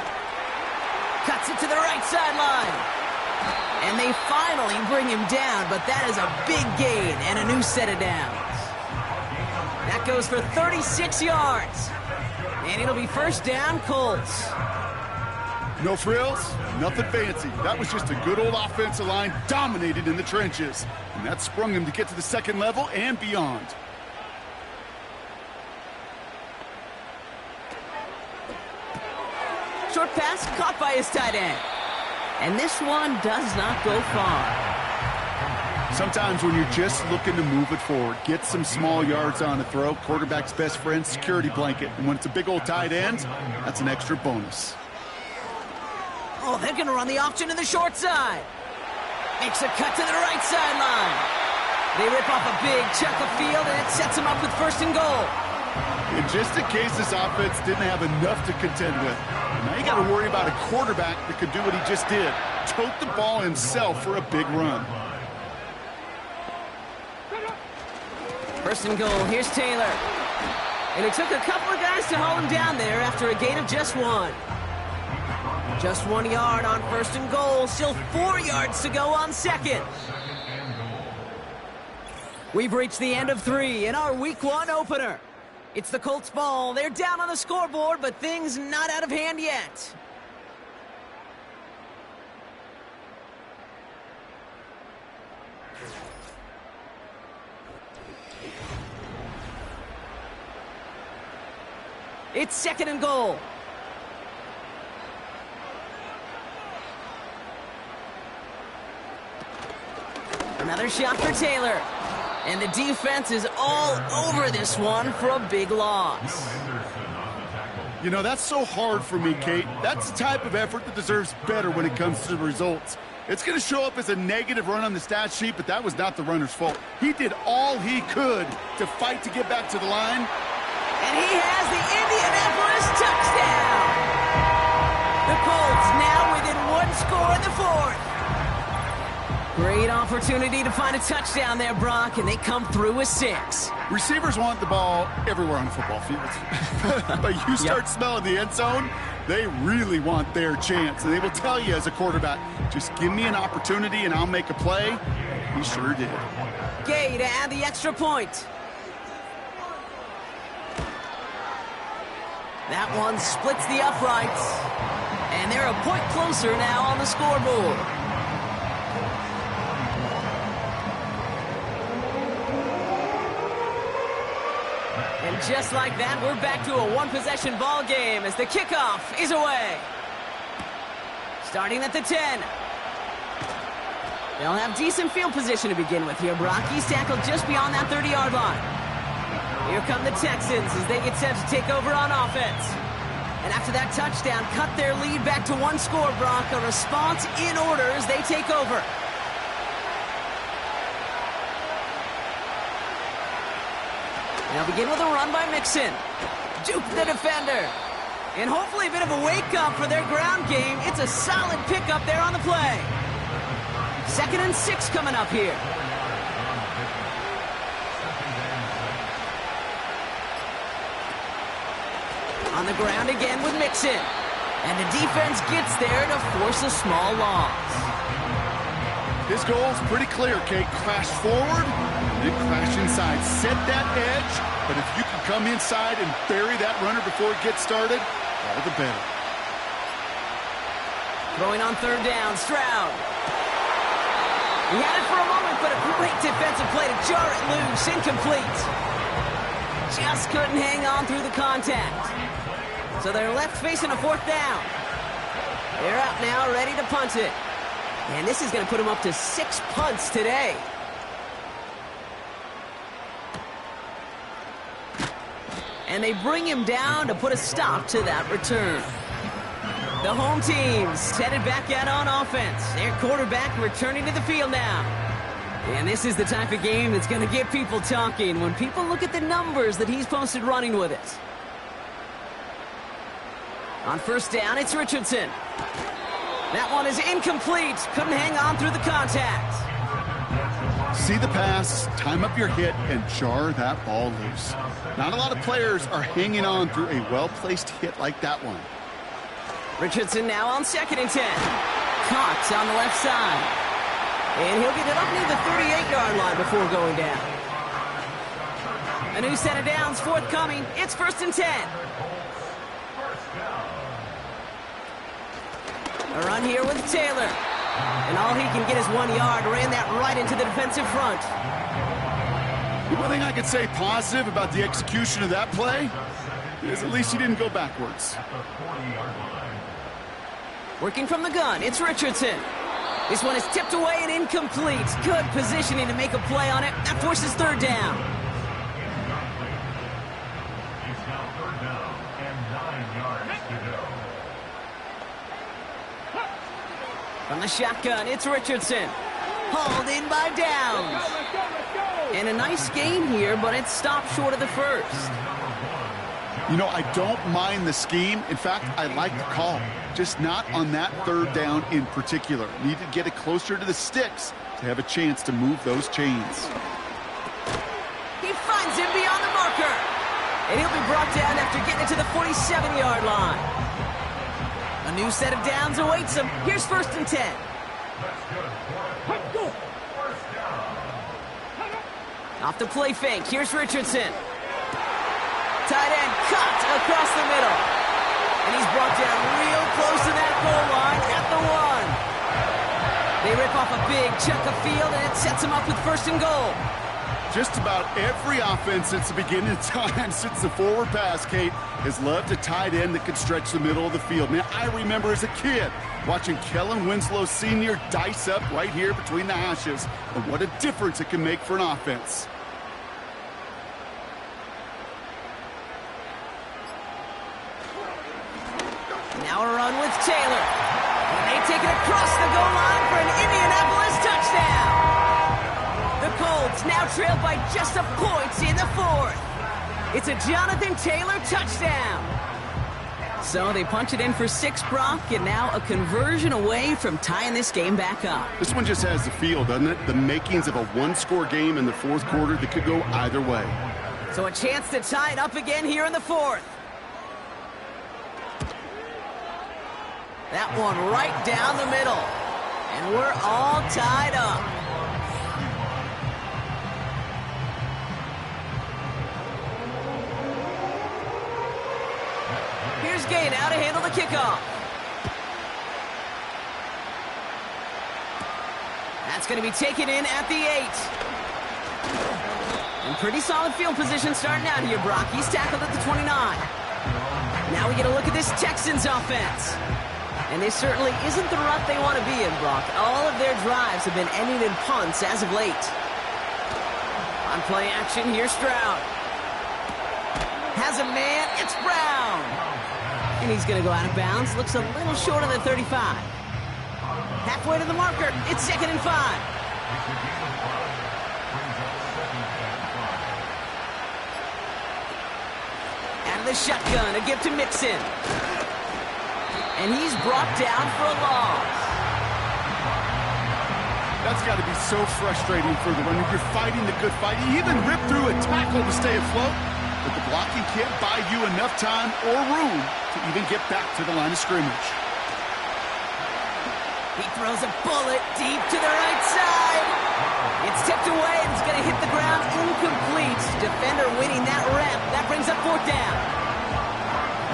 Cuts it to the right sideline. And they finally bring him down, but that is a big gain and a new set of downs. That goes for 36 yards. And it'll be 1st down, Colts. No frills, nothing fancy. That was just a good old offensive line dominated in the trenches. And that sprung him to get to the 2nd level and beyond. Short pass caught by his tight end. And this one does not go far. Sometimes when you're just looking to move it forward, get some small yards on a throw, quarterback's best friend, security blanket. And when it's a big old tight end, that's an extra bonus. Oh, they're going to run the option to the short side. Makes a cut to the right sideline. They rip off a big chunk of field, and it sets them up with 1st and goal. And just in case this offense didn't have enough to contend with, now you got to worry about a quarterback that could do what he just did. Tote the ball himself for a big run. 1st and goal. Here's Taylor. And it took a couple of guys to hold him down there after a gain of just 1. Just 1 yard on 1st and goal. Still 4 yards to go on 2nd. We've reached the end of 3 in our Week 1 opener. It's the Colts ball. They're down on the scoreboard, but things not out of hand yet. It's 2nd and goal. Another shot for Taylor. And the defense is all over this one for a big loss. You know, that's so hard for me, Kate. That's the type of effort that deserves better when it comes to the results. It's going to show up as a negative run on the stat sheet, but that was not the runner's fault. He did all he could to fight to get back to the line. And he has the Indianapolis touchdown. The Colts now within one score in the fourth. Great opportunity to find a touchdown there, Brock, and they come through with 6. Receivers want the ball everywhere on the football field. But you start smelling the end zone, they really want their chance. And they will tell you as a quarterback, just give me an opportunity and I'll make a play. He sure did. Gay to add the extra point. That one splits the uprights. And they're a point closer now on the scoreboard. And just like that, we're back to a one-possession ball game as the kickoff is away. Starting at the 10. They'll have decent field position to begin with here. Brock's tackled just beyond that 30-yard line. Here come the Texans as they get set to take over on offense. And after that touchdown, cut their lead back to 1 score, Brock. A response in order as they take over. They'll begin with a run by Mixon. Juke the defender. And hopefully a bit of a wake-up for their ground game. It's a solid pickup there on the play. 2nd and 6 coming up here. On the ground again with Mixon. And the defense gets there to force a small loss. His goal is pretty clear, Kate. Crash forward, then crash inside. Set that edge, but if you can come inside and bury that runner before it gets started, all the better. Throwing on 3rd down, Stroud. He had it for a moment, but a great defensive play to jar it loose. Incomplete. Just couldn't hang on through the contact. So they're left facing a 4th down. They're out now, ready to punt it. And this is going to put him up to 6 punts today. And they bring him down to put a stop to that return. The home team's headed back out on offense. Their quarterback returning to the field now. And this is the type of game that's going to get people talking when people look at the numbers that he's posted running with it. On 1st down, it's Richardson. That one is incomplete. Couldn't hang on through the contact. See the pass, time up your hit, and jar that ball loose. Not a lot of players are hanging on through a well-placed hit like that one. Richardson now on 2nd and 10. Caught on the left side. And he'll get it up near the 38-yard line before going down. A new set of downs forthcoming. It's 1st and 10. A run here with Taylor. And all he can get is 1 yard. Ran that right into the defensive front. The one thing I could say positive about the execution of that play is at least he didn't go backwards. Working from the gun, it's Richardson. This one is tipped away and incomplete. Good positioning to make a play on it. That forces 3rd down. It's now 3rd down and 9 yards to go. From the shotgun, it's Richardson. Hauled in by Downs. And a nice gain here, but it stopped short of the 1st. You know, I don't mind the scheme. In fact, I like the call. Just not on that 3rd down in particular. Need to get it closer to the sticks to have a chance to move those chains. He finds him beyond the marker. And he'll be brought down after getting it to the 47-yard line. A new set of downs awaits him. Here's 1st and 10. Off the play fake. Here's Richardson. Tight end cut across the middle. And he's brought down real close to that goal line at the 1. They rip off a big chunk of field, and it sets him up with 1st and goal. Just about every offense since the beginning of time, since the forward pass, Kate, has loved a tight end that can stretch the middle of the field. Man, I remember as a kid watching Kellen Winslow Sr. dice up right here between the hashes, and what a difference it can make for an offense. Now a run with Taylor. And they take it across the goal line for an Indianapolis touchdown. The Colts now trail by just a point in the 4th. It's a Jonathan Taylor touchdown. So they punch it in for 6, Brock, and now a conversion away from tying this game back up. This one just has the feel, doesn't it? The makings of a one-score game in the fourth quarter that could go either way. So a chance to tie it up again here in the fourth. That one right down the middle. And we're all tied up. Here's Gay now to handle the kickoff. That's going to be taken in at the 8. And pretty solid field position starting out here, Brock. He's tackled at the 29. Now we get a look at this Texans offense. And this certainly isn't the rut they want to be in, Brock. All of their drives have been ending in punts as of late. On play action, here's Stroud. Has a man, it's Brown. And he's going to go out of bounds. Looks a little short of the 35. Halfway to the marker, it's 2nd and 5. Out of the shotgun, a gift to Mixon. And he's brought down for a loss. That's got to be so frustrating for the runner. You're fighting the good fight. You even ripped through a tackle to stay afloat. But the blocking can't buy you enough time or room to even get back to the line of scrimmage. He throws a bullet deep to the right side. It's tipped away and it's going to hit the ground incomplete. Defender winning that rep. That brings up 4th down.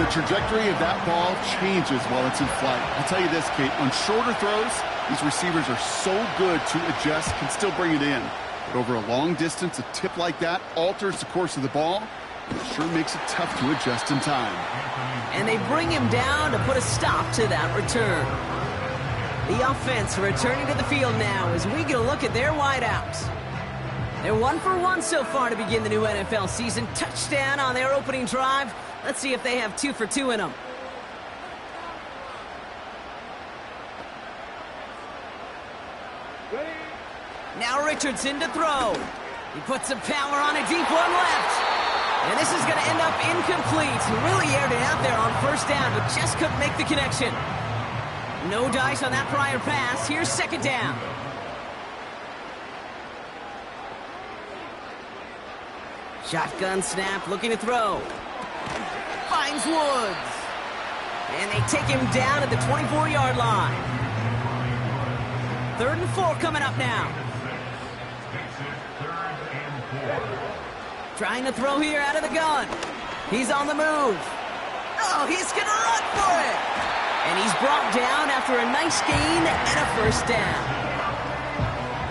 The trajectory of that ball changes while it's in flight. I'll tell you this, Kate, on shorter throws, these receivers are so good to adjust, can still bring it in. But over a long distance, a tip like that alters the course of the ball. It sure makes it tough to adjust in time. And they bring him down to put a stop to that return. The offense returning to the field now as we get a look at their wideouts. They're 1 for 1 so far to begin the new NFL season. Touchdown on their opening drive. Let's see if they have 2 for 2 in them. Now Richardson to throw. He puts some power on a deep one left. And this is going to end up incomplete. He really aired it out there on 1st down, but just couldn't make the connection. No dice on that prior pass. Here's 2nd down. Shotgun snap, looking to throw. Finds Woods. And they take him down at the 24-yard line. 3rd and 4 coming up now. Trying to throw here out of the gun. He's on the move. Oh, he's going to run for it. And he's brought down after a nice gain and a 1st down.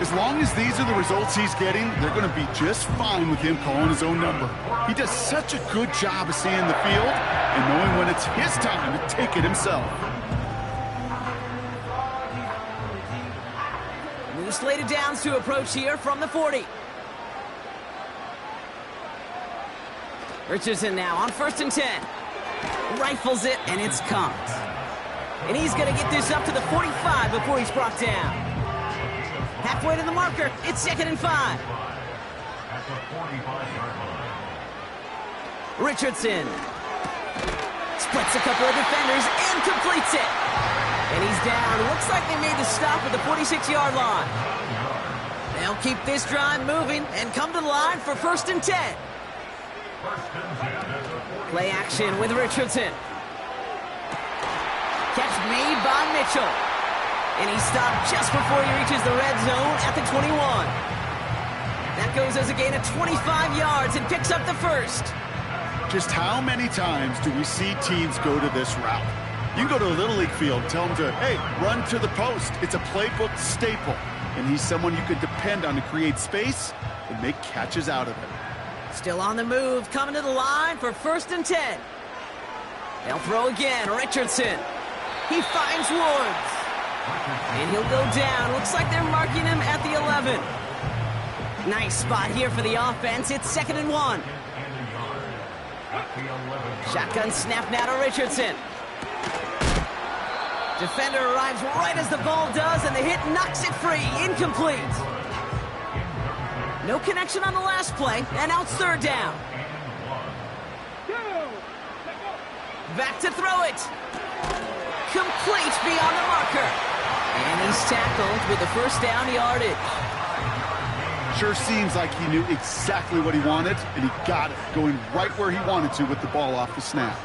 As long as these are the results he's getting, they're going to be just fine with him calling his own number. He does such a good job of seeing the field and knowing when it's his time to take it himself. New slated downs to approach here from the 40. Richardson now on 1st and 10. Rifles it, and it's caught. And he's going to get this up to the 45 before he's brought down. Halfway to the marker, it's 2nd and 5. Richardson splits a couple of defenders and completes it. And he's down. Looks like they made the stop at the 46-yard line. They'll keep this drive moving and come to the line for 1st and 10. Play action with Richardson. Catch made by Mitchell. And he stopped just before he reaches the red zone at the 21. That goes as a gain of 25 yards and picks up the 1st. Just how many times do we see teams go to this route? You go to a Little League field, tell them to, hey, run to the post. It's a playbook staple. And he's someone you could depend on to create space and make catches out of it. Still on the move, coming to the line for 1st and 10. They'll throw again, Richardson. He finds Woods. And he'll go down. Looks like they're marking him at the 11. Nice spot here for the offense. It's 2nd and 1. Shotgun snap now to Richardson. Defender arrives right as the ball does, and the hit knocks it free. Incomplete. No connection on the last play, and now it's 3rd down. back to throw it. Complete beyond the marker. And he's tackled with the first down yardage. Sure seems like he knew exactly what he wanted, and he got it, going right where he wanted to with the ball off the snap.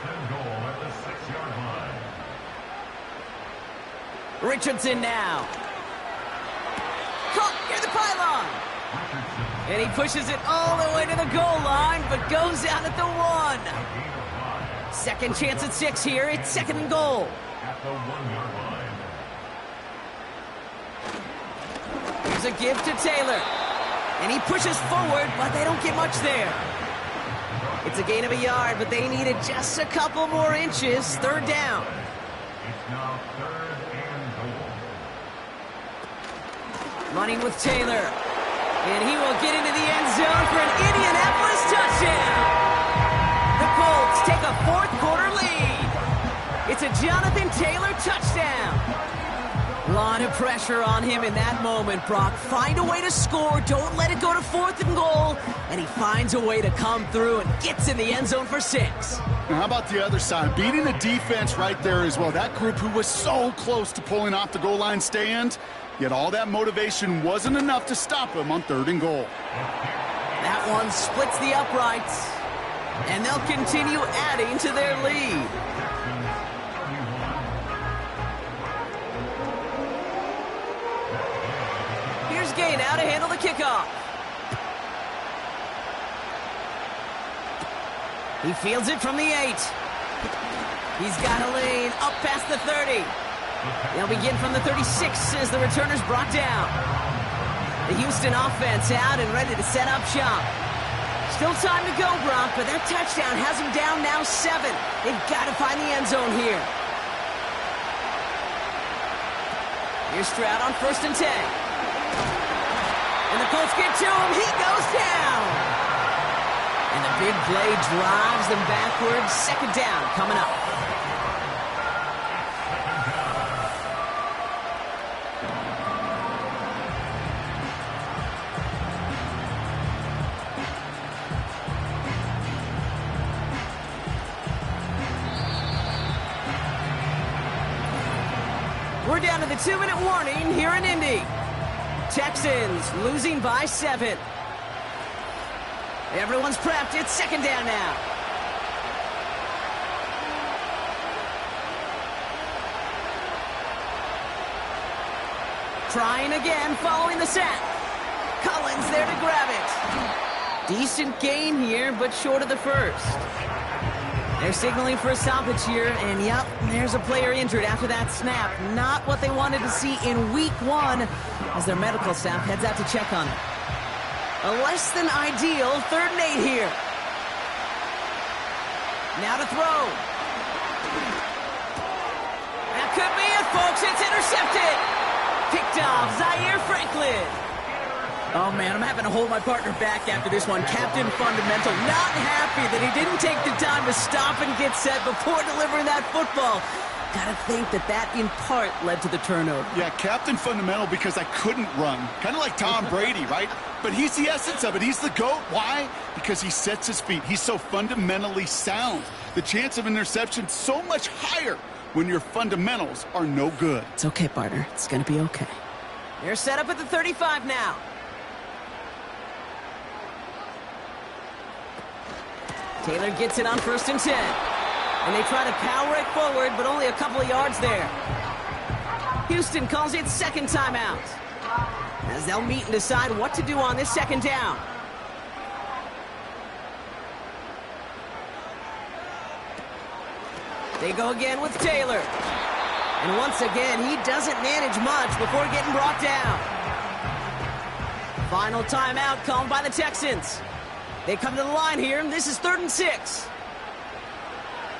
Richardson now. Caught near the pylon. And he pushes it all the way to the goal line, but goes out at the 1. Second chance at 6 here. It's 2nd and goal. At the 1-yard line. Here's a give to Taylor. And he pushes forward, but they don't get much there. It's a gain of a yard, but they needed just a couple more inches. 3rd down. It's now 3rd and goal. Running with Taylor. And he will get into the end zone for an Indianapolis touchdown. The Colts take a 4th quarter lead. It's a Jonathan Taylor touchdown. A lot of pressure on him in that moment, Brock. Find a way to score. Don't let it go to 4th and goal. And he finds a way to come through and gets in the end zone for 6. Now, how about the other side? Beating the defense right there as well. That group who was so close to pulling off the goal line stand, yet all that motivation wasn't enough to stop him on 3rd and goal. That one splits the uprights. And they'll continue adding to their lead. Gay now to handle the kickoff. He fields it from the 8. He's got a lane up past the 30. They'll begin from the 36 as the returner's brought down. The Houston offense out and ready to set up shop. Still time to go, Brock, but that touchdown has them down now 7. They've got to find the end zone here. Here's Stroud on 1st and 10. And the Colts get to him. He goes down. And the big play drives them backwards. 2nd down coming up. We're down to the 2-minute warning here in Indy. Texans losing by 7. Everyone's prepped. It's 2nd down now. Trying again following the sack. Collins there to grab it. Decent gain here, but short of the 1st. They're signaling for a stoppage here, and yep, there's a player injured after that snap. Not what they wanted to see in week 1 as their medical staff heads out to check on it. A less than ideal 3rd and 8 here. Now to throw. That could be it, folks. It's intercepted. Picked off Zaire Franklin. Oh, man, I'm having to hold my partner back after this one. Captain Fundamental not happy that he didn't take the time to stop and get set before delivering that football. Gotta think that in part led to the turnover. Yeah, Captain Fundamental because I couldn't run. Kind of like Tom Brady, right? But he's the essence of it. He's the GOAT. Why? Because he sets his feet. He's so fundamentally sound. The chance of interception so much higher when your fundamentals are no good. It's okay, partner. It's gonna be okay. They're set up at the 35 now. Taylor gets it on 1st and 10. And they try to power it forward, but only a couple of yards there. Houston calls it 2nd timeout, as they'll meet and decide what to do on this 2nd down. They go again with Taylor. And once again, he doesn't manage much before getting brought down. Final timeout called by the Texans. They come to the line here, and this is 3rd and 6.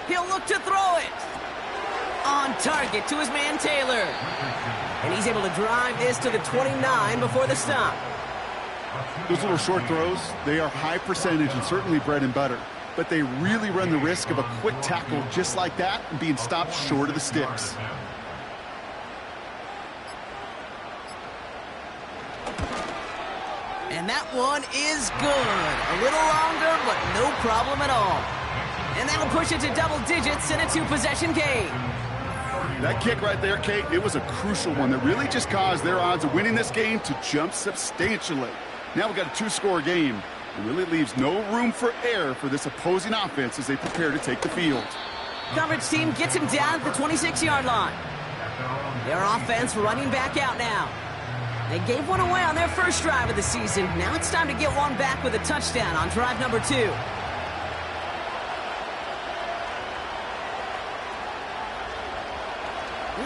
He'll look to throw it. On target to his man Taylor. And he's able to drive this to the 29 before the stop. Those little short throws, they are high percentage and certainly bread and butter. But they really run the risk of a quick tackle just like that and being stopped short of the sticks. And that one is good. A little longer, but no problem at all. And that'll push it to double digits in a 2-possession game. That kick right there, Kate, it was a crucial one that really just caused their odds of winning this game to jump substantially. Now we've got a 2-score game. It really leaves no room for error for this opposing offense as they prepare to take the field. Coverage team gets him down at the 26-yard line. Their offense running back out now. They gave one away on their first drive of the season. Now it's time to get one back with a touchdown on drive number 2.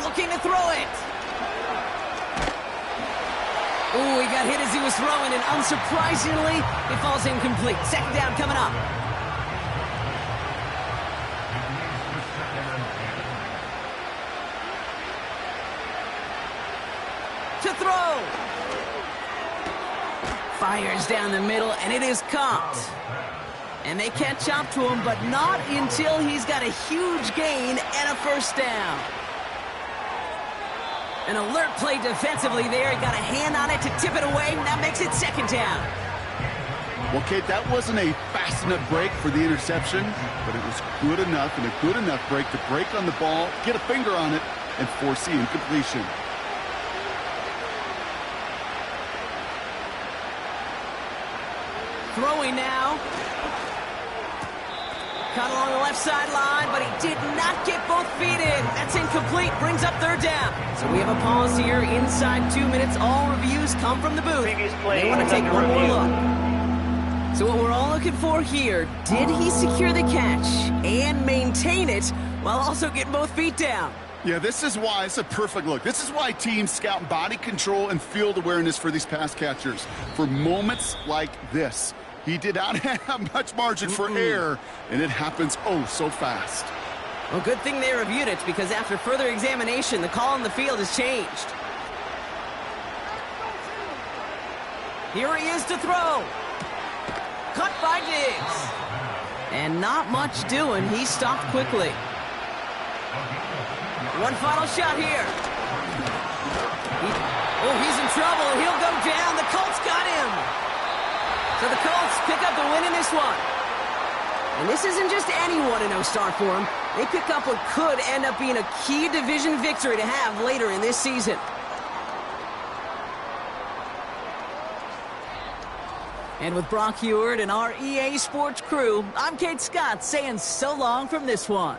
Looking to throw it. Ooh, he got hit as he was throwing, and unsurprisingly, it falls incomplete. Second down coming up. To throw. Fires down the middle, and it is caught. And they catch up to him, but not until he's got a huge gain and a first down. An alert play defensively there. He got a hand on it to tip it away. That makes it second down. Well, Kate, that wasn't a fast enough break for the interception, but it was good enough and a good enough break to break on the ball, get a finger on it, and force the incompletion. Throwing now. Caught along the left sideline, but he did not get both feet in. That's incomplete. Brings up third down. So we have a pause here inside 2 minutes. All reviews come from the booth. Previous play They want to take under one more review. look. So what we're all looking for here, did he secure the catch and maintain it while also getting both feet down? Yeah, this is why it's a perfect look. This is why teams scout body control and field awareness for these pass catchers. For moments like this. He did not have much margin for error, and it happens oh so fast. Well, good thing they reviewed it, because after further examination, the call on the field has changed. Here he is to throw. Cut by Diggs. And not much doing. He stopped quickly. One final shot here. He's in trouble. He'll go down. The Colts got him. So the Colts pick up the win in this one. And this isn't just any 1-0 start for them. They pick up what could end up being a key division victory to have later in this season. And with Brock Heward and our EA Sports crew, I'm Kate Scott saying so long from this one.